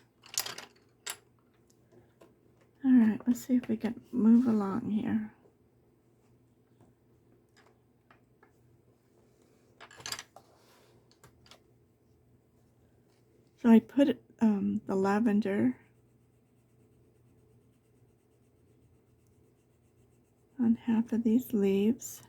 [SPEAKER 1] All right, let's see if we can move along here. So I put the lavender on half of these leaves.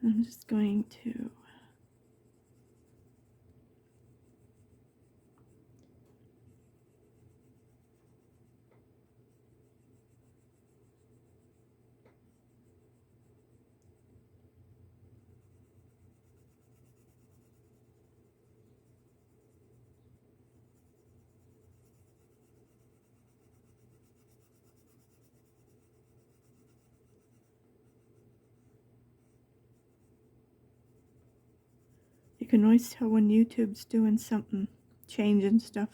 [SPEAKER 1] I'm just going to you can always tell when YouTube's doing something, changing stuff.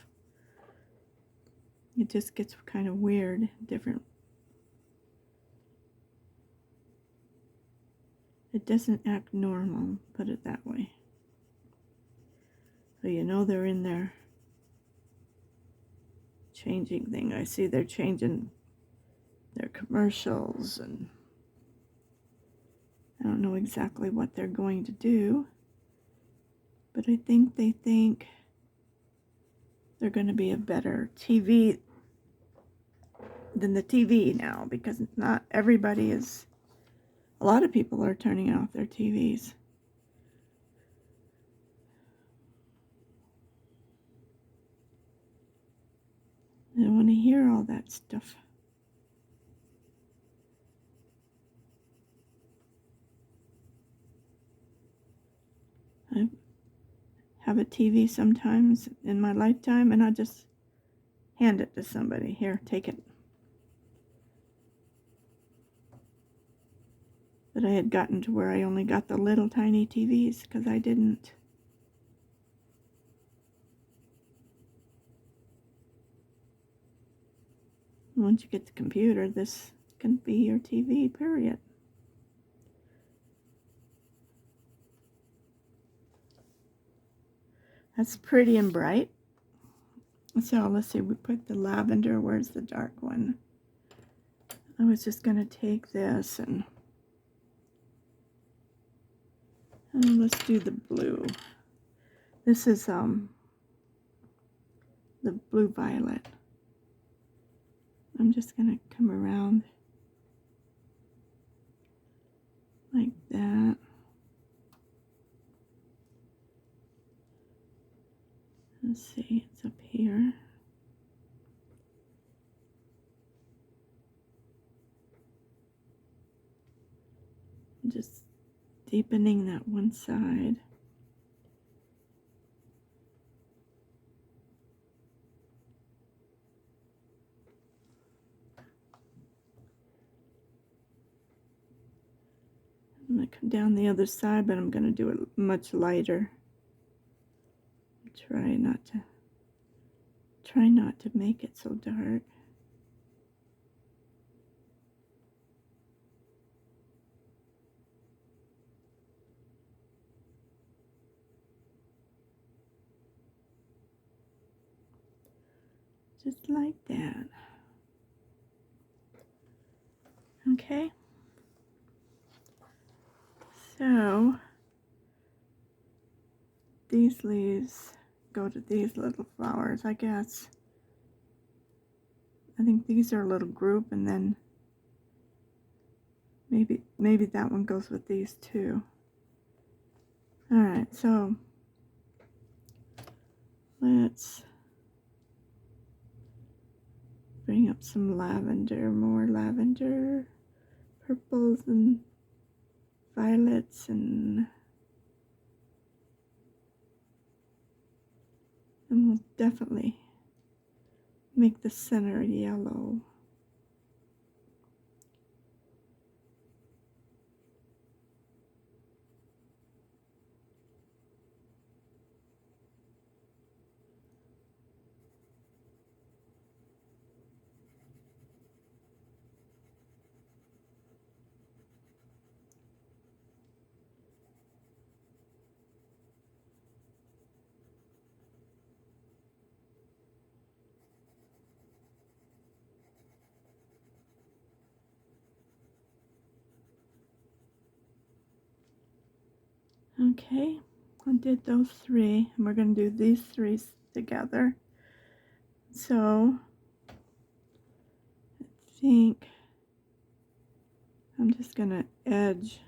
[SPEAKER 1] It just gets kind of weird, different. It doesn't act normal, put it that way. So you know they're in there changing thing. I see they're changing their commercials, and I don't know exactly what they're going to do, but I think they think they're going to be a better TV than the TV now, because not everybody is, a lot of people are turning off their TVs. I don't want to hear all that stuff. I have a TV sometimes in my lifetime, and I just hand it to somebody. Here, take it. But I had gotten to where I only got the little tiny TVs because I didn't. Once you get the computer, this can be your TV, period. That's pretty and bright. So let's see, we put the lavender. Where's the dark one? I was just going to take this and let's do the blue. This is the blue violet. I'm just going to come around like that. Let's see, it's up here. Just deepening that one side. I'm going to come down the other side, but I'm going to do it much lighter. Try not to make it so dark. Just like that. Okay. So these leaves go to these little flowers, I guess. I think these are a little group, and then Maybe that one goes with these too. All right, so let's bring up some lavender, more lavender, purples and violets, and we'll definitely make the center yellow. Okay, I did those three, and we're going to do these three together. So I think I'm just going to edge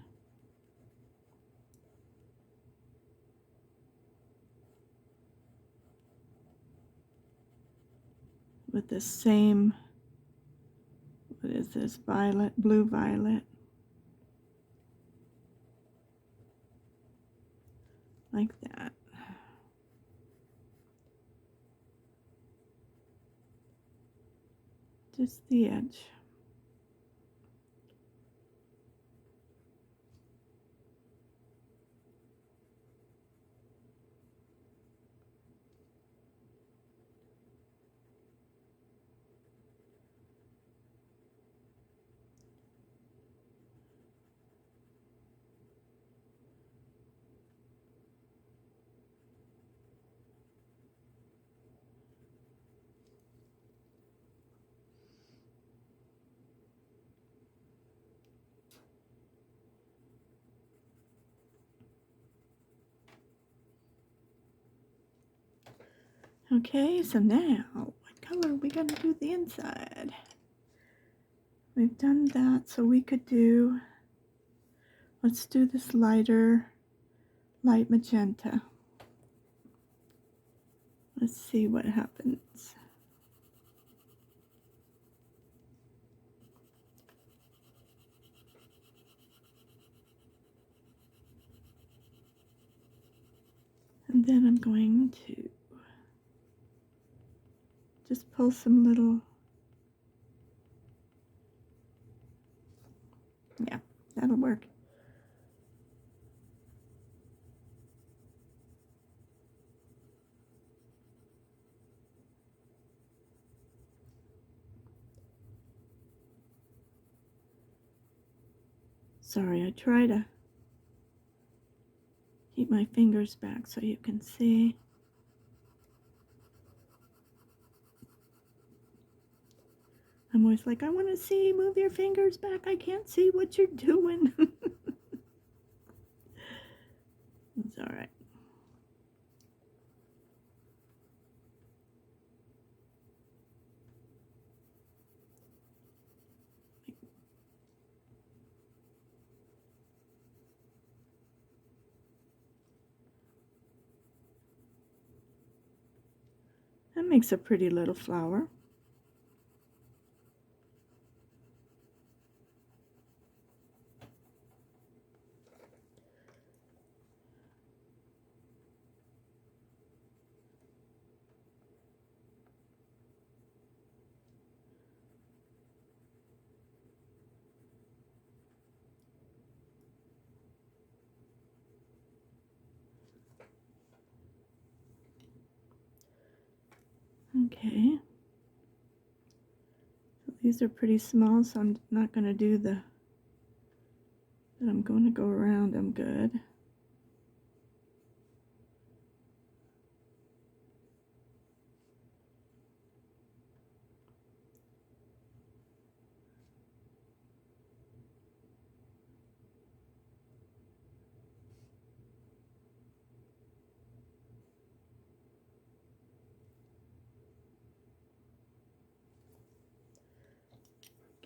[SPEAKER 1] with the same, what is this, violet, blue violet, like that. Just the edge. Okay, so now what color are we going to do the inside? We've done that, so we could do, let's do this lighter, light magenta. Let's see what happens. And then I'm going to just pull some little, yeah, that'll work. Sorry, I try to keep my fingers back so you can see. I'm always like, I want to see, move your fingers back. I can't see what you're doing. It's all right. That makes a pretty little flower. Okay. So these are pretty small, so I'm not going to do the, but I'm going to go around them good.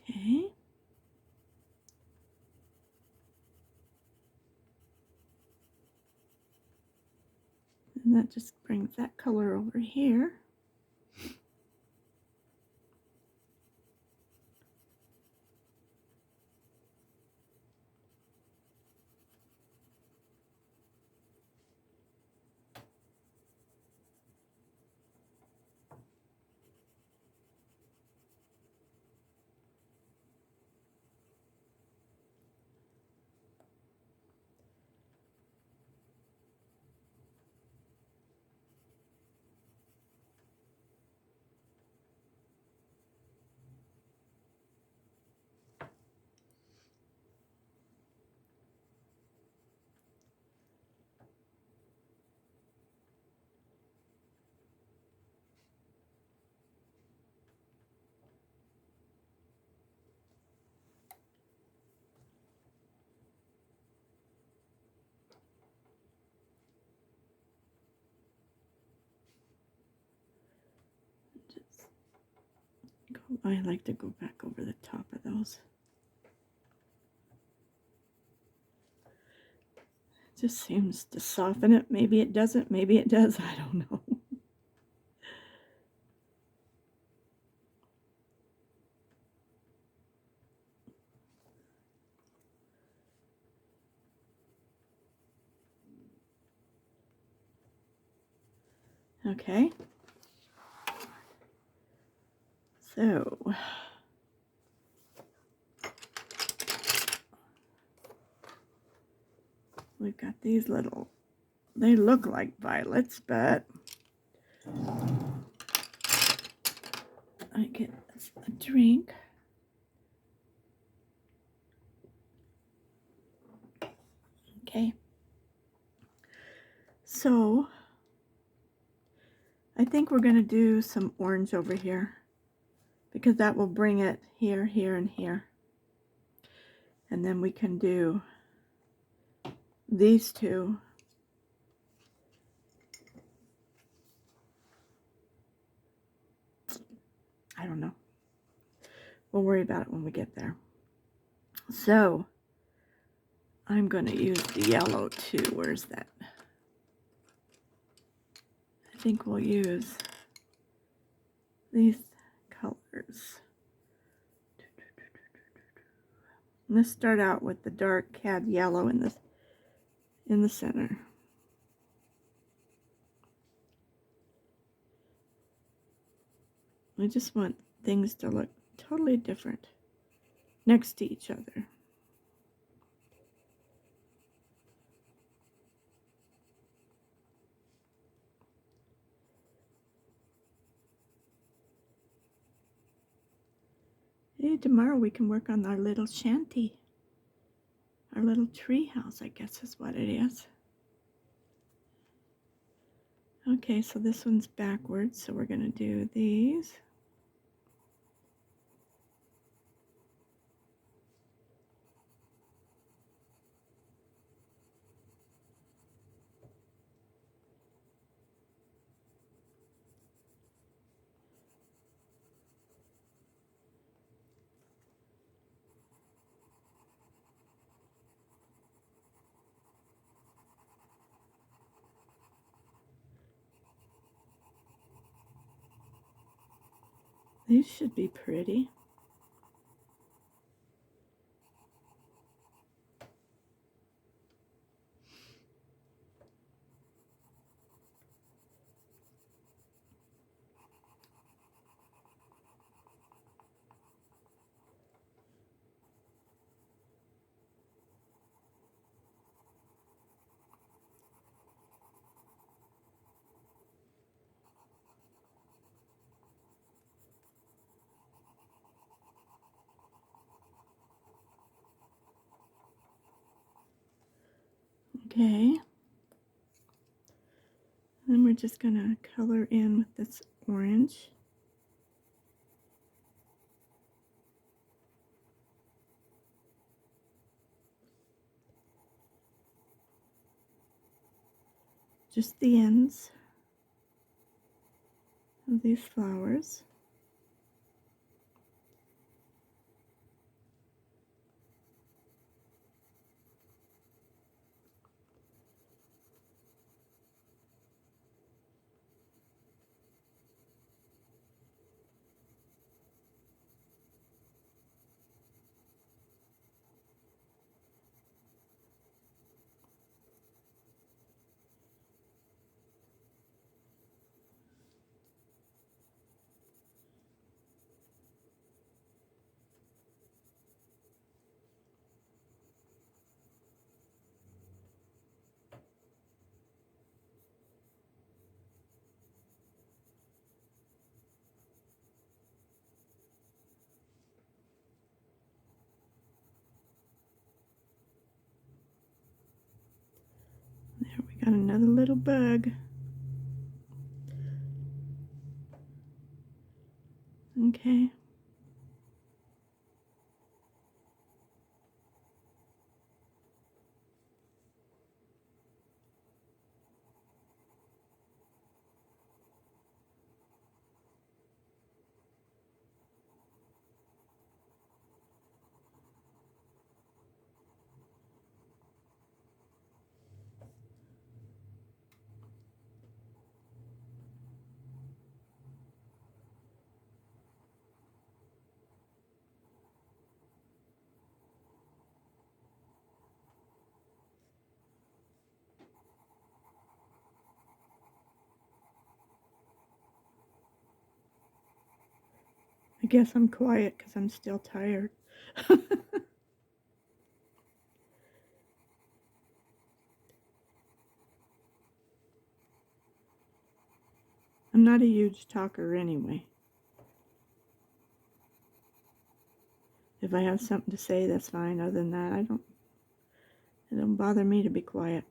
[SPEAKER 1] Okay. And that just brings that color over here. I like to go back over the top of those. It just seems to soften it. Maybe it doesn't. Maybe it does. I don't know. Okay. So we've got these little, they look like violets, but I get a drink. Okay. So I think we're going to do some orange over here because that will bring it here, here, and here. And then we can do these two. I don't know. We'll worry about it when we get there. So I'm going to use the yellow too. Where's that? I think we'll use these colors. Let's start out with the dark cad yellow in the center. I just want things to look totally different next to each other. Hey, tomorrow we can work on our little shanty. Our little tree house, I guess is what it is. Okay, so this one's backwards, so we're going to do these. These should be pretty. Okay. Then we're just going to color in with this orange. Just the ends of these flowers. Got another little bug. Okay. I guess I'm quiet because I'm still tired. I'm not a huge talker anyway. If I have something to say, that's fine. Other than that, it don't bother me to be quiet.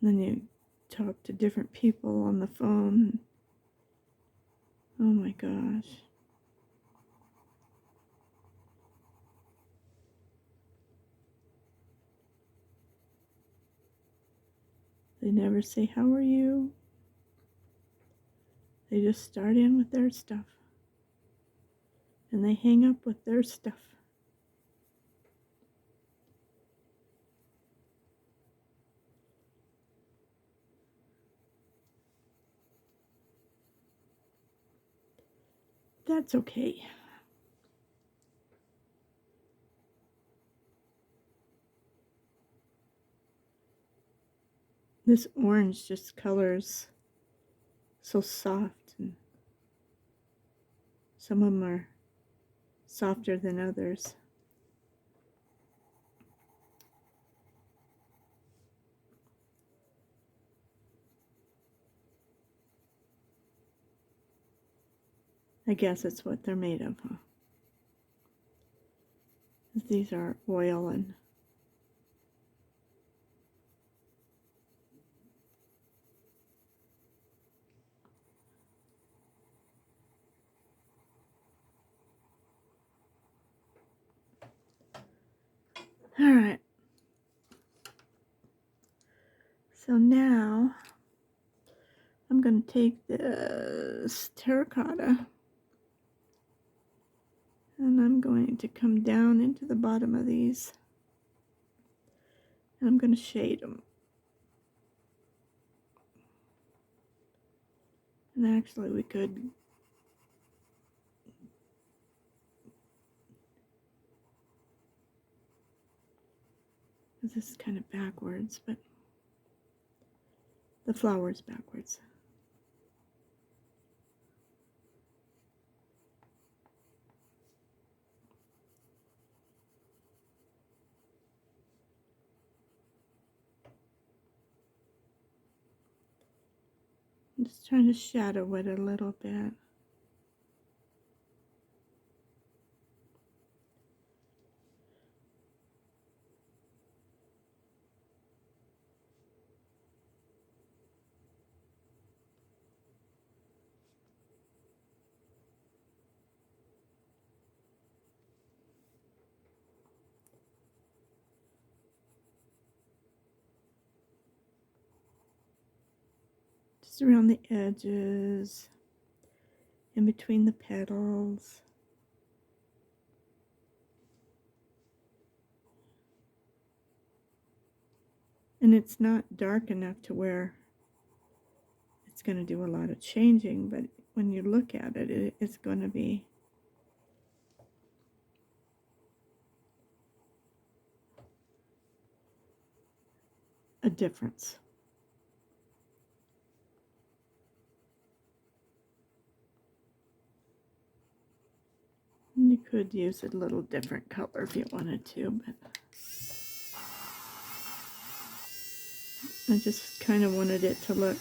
[SPEAKER 1] Then you talk to different people on the phone. Oh my gosh. They never say, "How are you?" They just start in with their stuff. And they hang up with their stuff. That's okay. This orange just colors so soft, and some of them are softer than others. I guess it's what they're made of, huh? These are oil and all right. So now I'm going to take this terracotta and I'm going to come down into the bottom of these and I'm going to shade them. And actually we could this is kind of backwards, but the flower's backwards. I'm just trying to shadow it a little bit. Just around the edges, in between the petals. And it's not dark enough to where it's going to do a lot of changing, but when you look at it, it's going to be a difference. And you could use a little different color if you wanted to, but I just kind of wanted it to look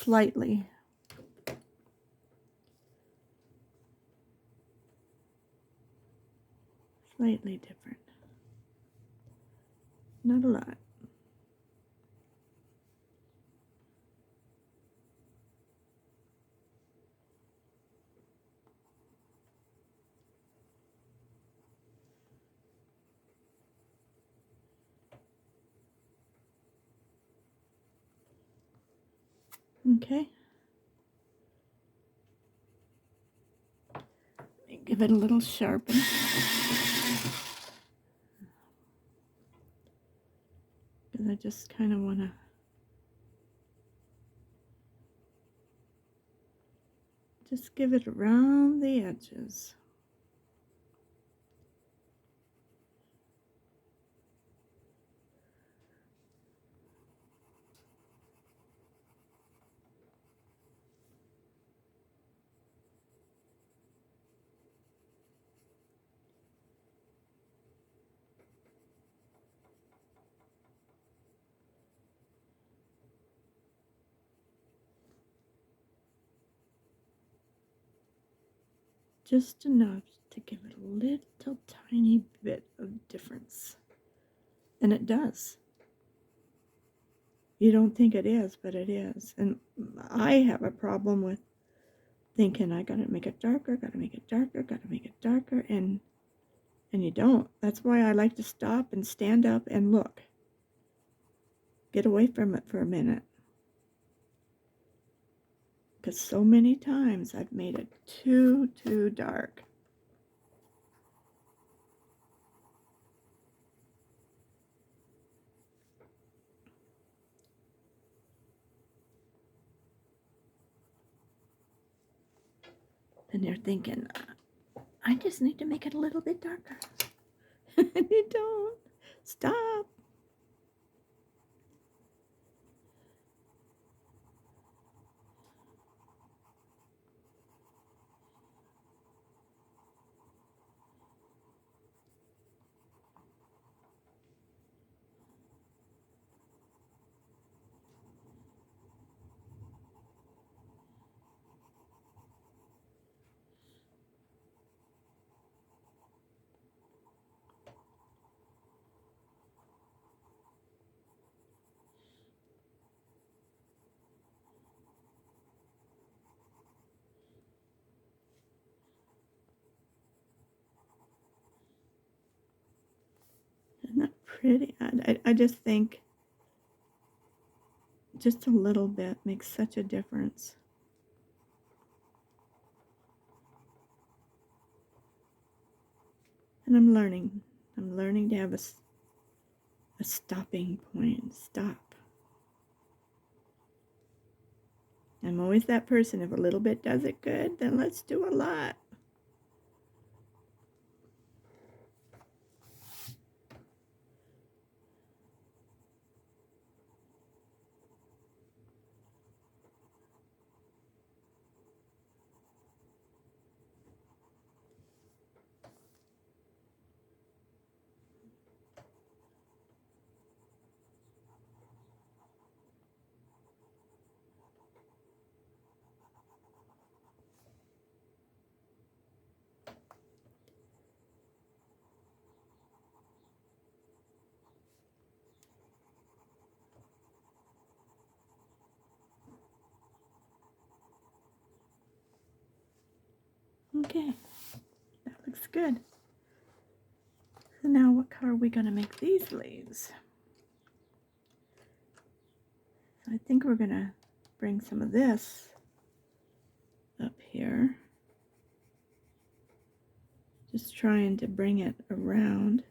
[SPEAKER 1] slightly. Slightly different. Not a lot. Okay. Give it a little sharpen. Because I just kind of want to just give it around the edges. Just enough to give it a little tiny bit of difference. And it does. You don't think it is, but it is. And I have a problem with thinking I gotta make it darker, gotta make it darker, gotta make it darker, and you don't. That's why I like to stop and stand up and look. Get away from it for a minute. Because so many times I've made it too dark. And you're thinking, I just need to make it a little bit darker. And you don't. Stop. Isn't that pretty? I just think just a little bit makes such a difference. And I'm learning to have a stopping point. Stop. I'm always that person. If a little bit does it good, then let's do a lot. Okay, that looks good. So now what color are we going to make these leaves? I think we're going to bring some of this up here. Just trying to bring it around.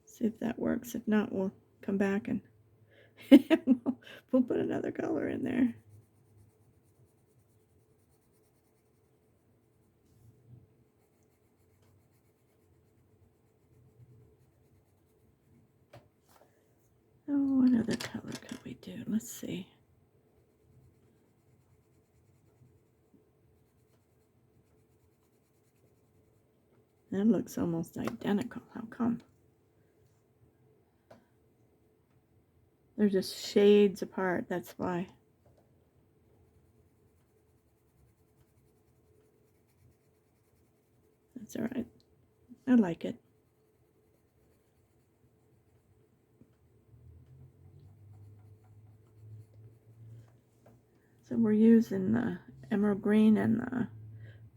[SPEAKER 1] See if that works. If not, we'll come back and we'll put another color in there. Oh, what other color could we do? Let's see. That looks almost identical. How come? They're just shades apart, that's why. That's alright. I like it. So we're using the emerald green and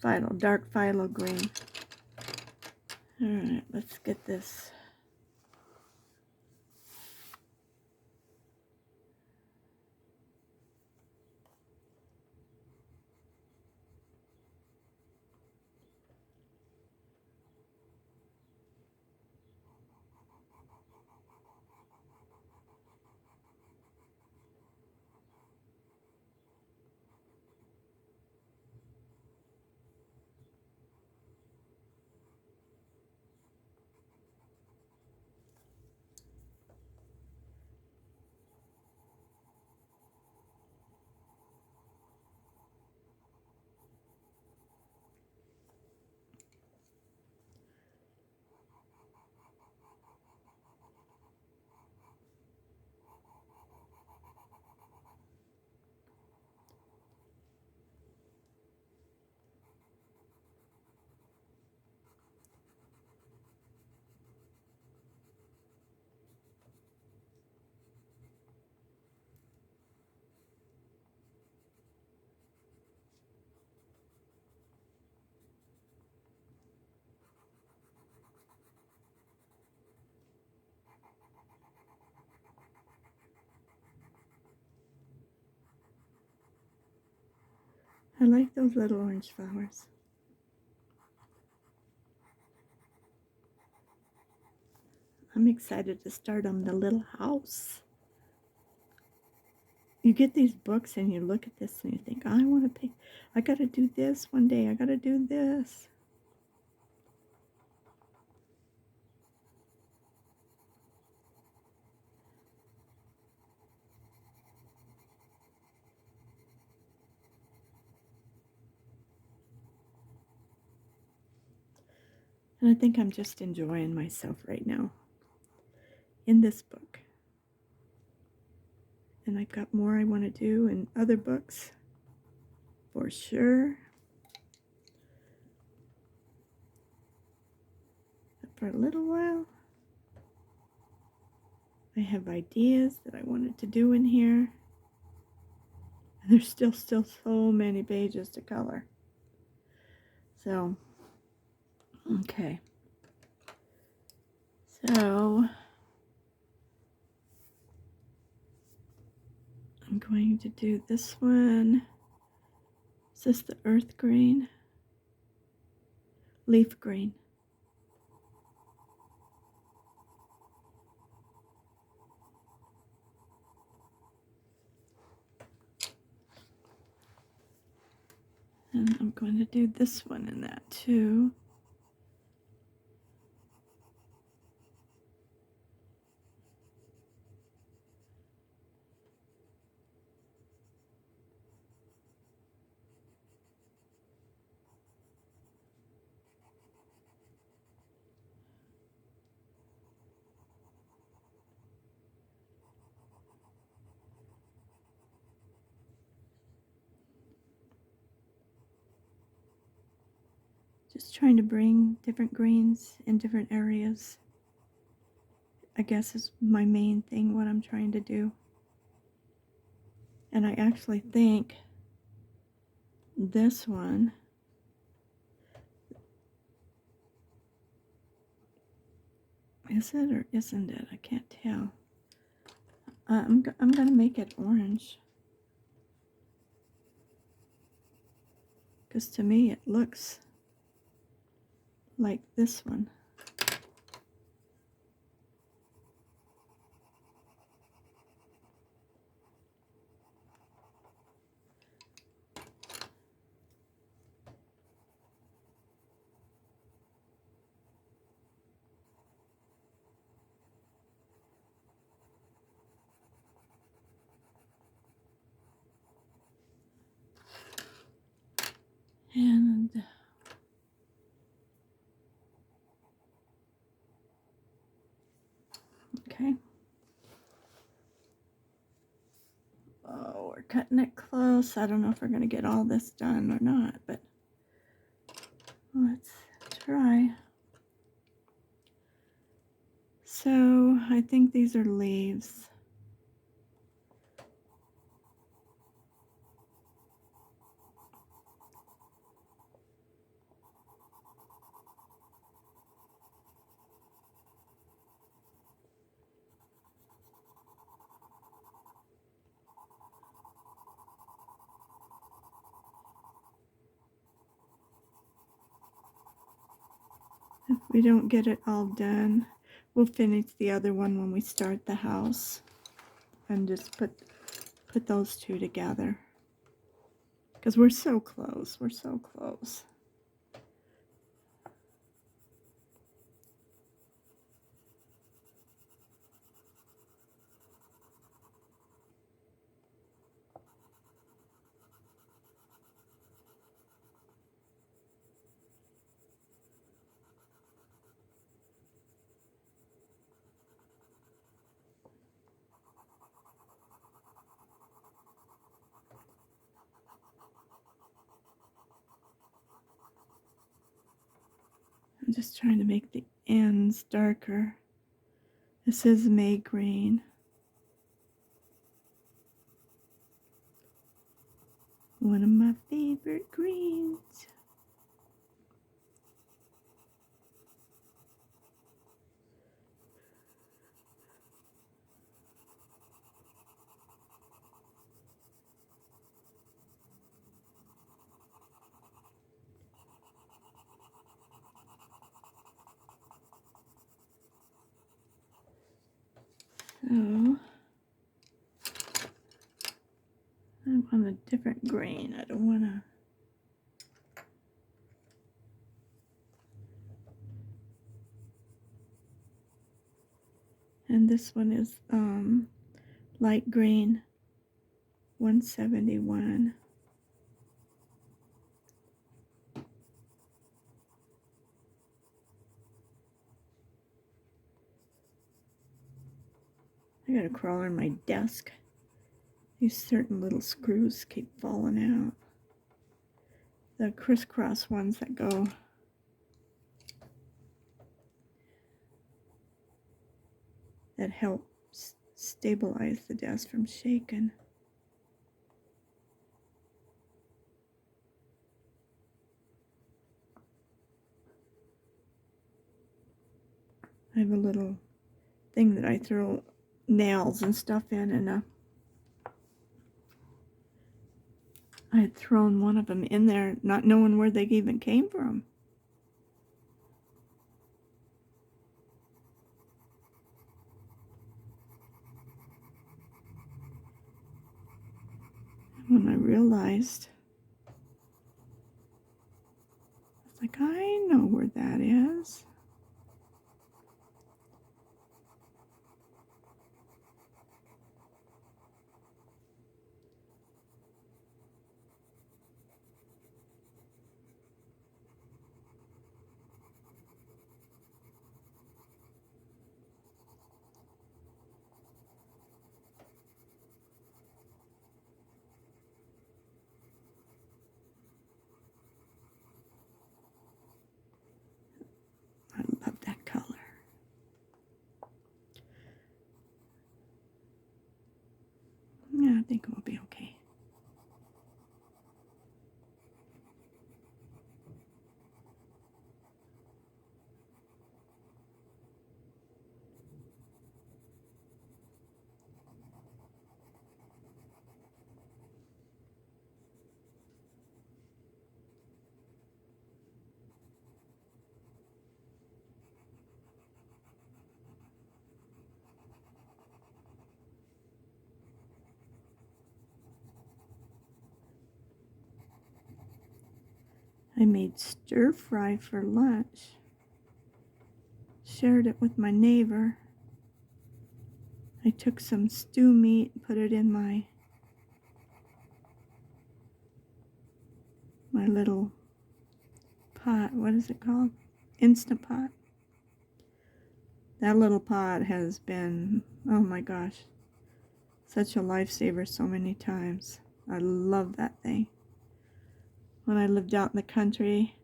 [SPEAKER 1] the dark phthalo green. Alright, let's get this. I like those little orange flowers. I'm excited to start on the little house. You get these books and you look at this and you think, I want to paint. I got to do this one day. I got to do this. And I think I'm just enjoying myself right now in this book. And I've got more I want to do in other books for sure. But for a little while, I have ideas that I wanted to do in here. And there's still so many pages to color. So, okay. So, I'm going to do this one. Is this the earth green? Leaf green. And I'm going to do this one in that too. Just trying to bring different greens in different areas, I guess, is my main thing, what I'm trying to do. And I actually think this one is it or isn't it? I can't tell. I'm going to make it orange. Because to me it looks like this one. And Okay. Oh, we're cutting it close. I don't know if we're going to get all this done or not, but let's try. So I think these are leaves. If we don't get it all done, we'll finish the other one when we start the house and just put those two together. Because we're so close. We're so close. I'm just trying to make the ends darker. This is May green. One of my favorite greens. So I want a different green. I don't want to. And this one is light green, 171. I gotta crawl on my desk. These certain little screws keep falling out. The crisscross ones that go. That help stabilize the desk from shaking. I have a little thing that I throw nails and stuff in, and I had thrown one of them in there, not knowing where they even came from. And when I realized, I was like, I know where that is. I love that color. Yeah, I think it will be okay. I made stir fry for lunch. Shared it with my neighbor. I took some stew meat, put it in my little pot. What is it called? Instant pot. That little pot has been, oh my gosh, such a lifesaver so many times. I love that thing. When I lived out in the country,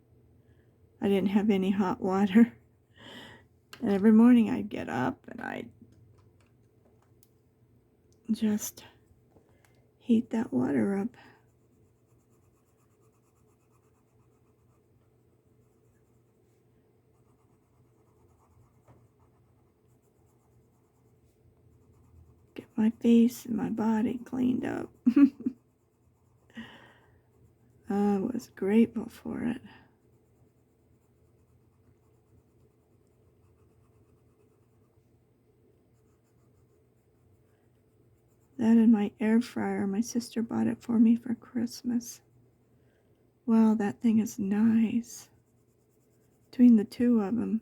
[SPEAKER 1] I didn't have any hot water. And every morning I'd get up and I'd just heat that water up. Get my face and my body cleaned up. I was grateful for it. That and my air fryer, my sister bought it for me for Christmas. Wow, that thing is nice. Between the two of them,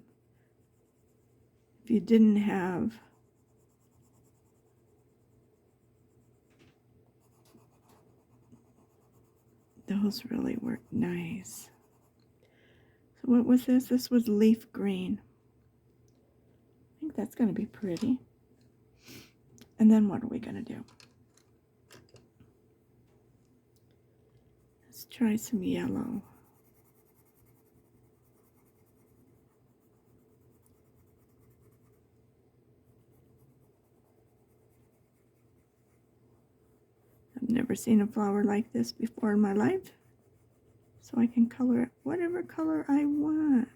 [SPEAKER 1] if you didn't have those, really work nice. So what was this? This was leaf green. I think that's going to be pretty. And then what are we going to do? Let's try some yellow. I've never seen a flower like this before in my life. So I can color it whatever color I want.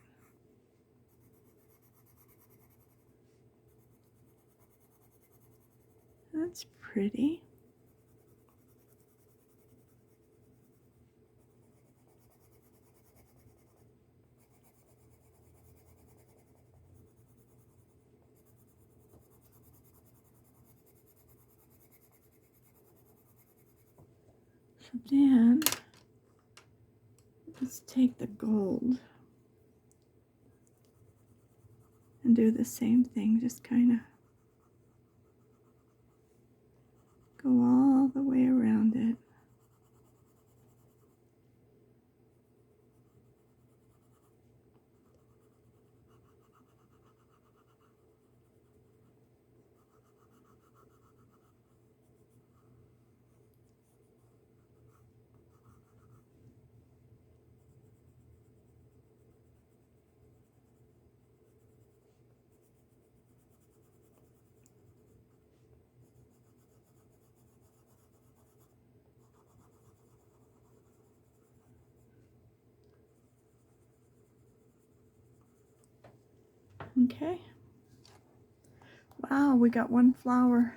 [SPEAKER 1] That's pretty. So then, let's take the gold and do the same thing. Just kind of go all the way around it. Okay. Wow, we got one flower.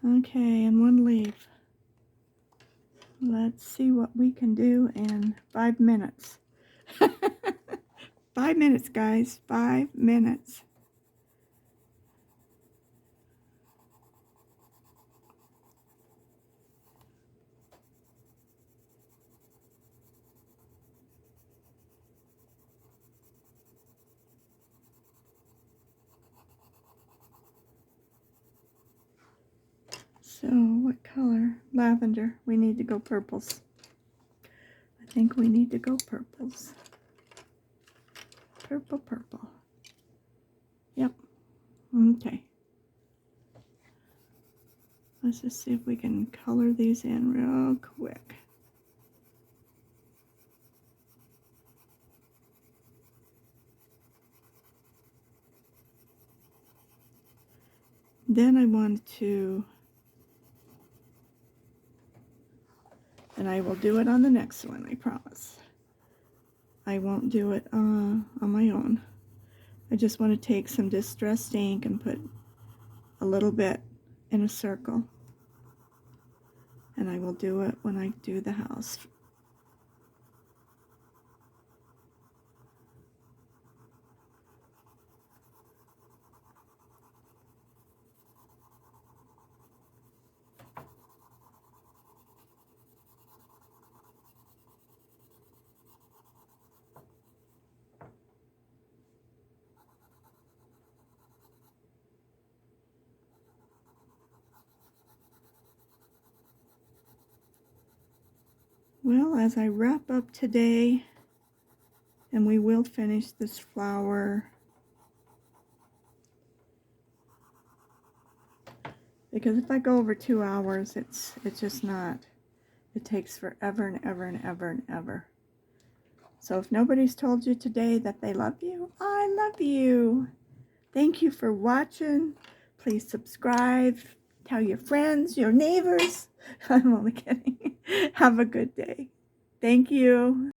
[SPEAKER 1] Okay, and one leaf. Let's see what we can do in 5 minutes. 5 minutes, guys. 5 minutes. So, what color? Lavender. We need to go purples. I think we need to go purples. Purple, purple. Yep. Okay. Let's just see if we can color these in real quick. Then I want to, and I will do it on the next one, I promise. I won't do it on my own. I just want to take some distressed ink and put a little bit in a circle. And I will do it when I do the house. Well, as I wrap up today, and we will finish this flower Because if I go over 2 hours, it's just not. It takes forever and ever and ever and ever. So if nobody's told you today that they love you, I love you. Thank you for watching. Please subscribe. Tell your friends, your neighbors. I'm only kidding. Have a good day. Thank you.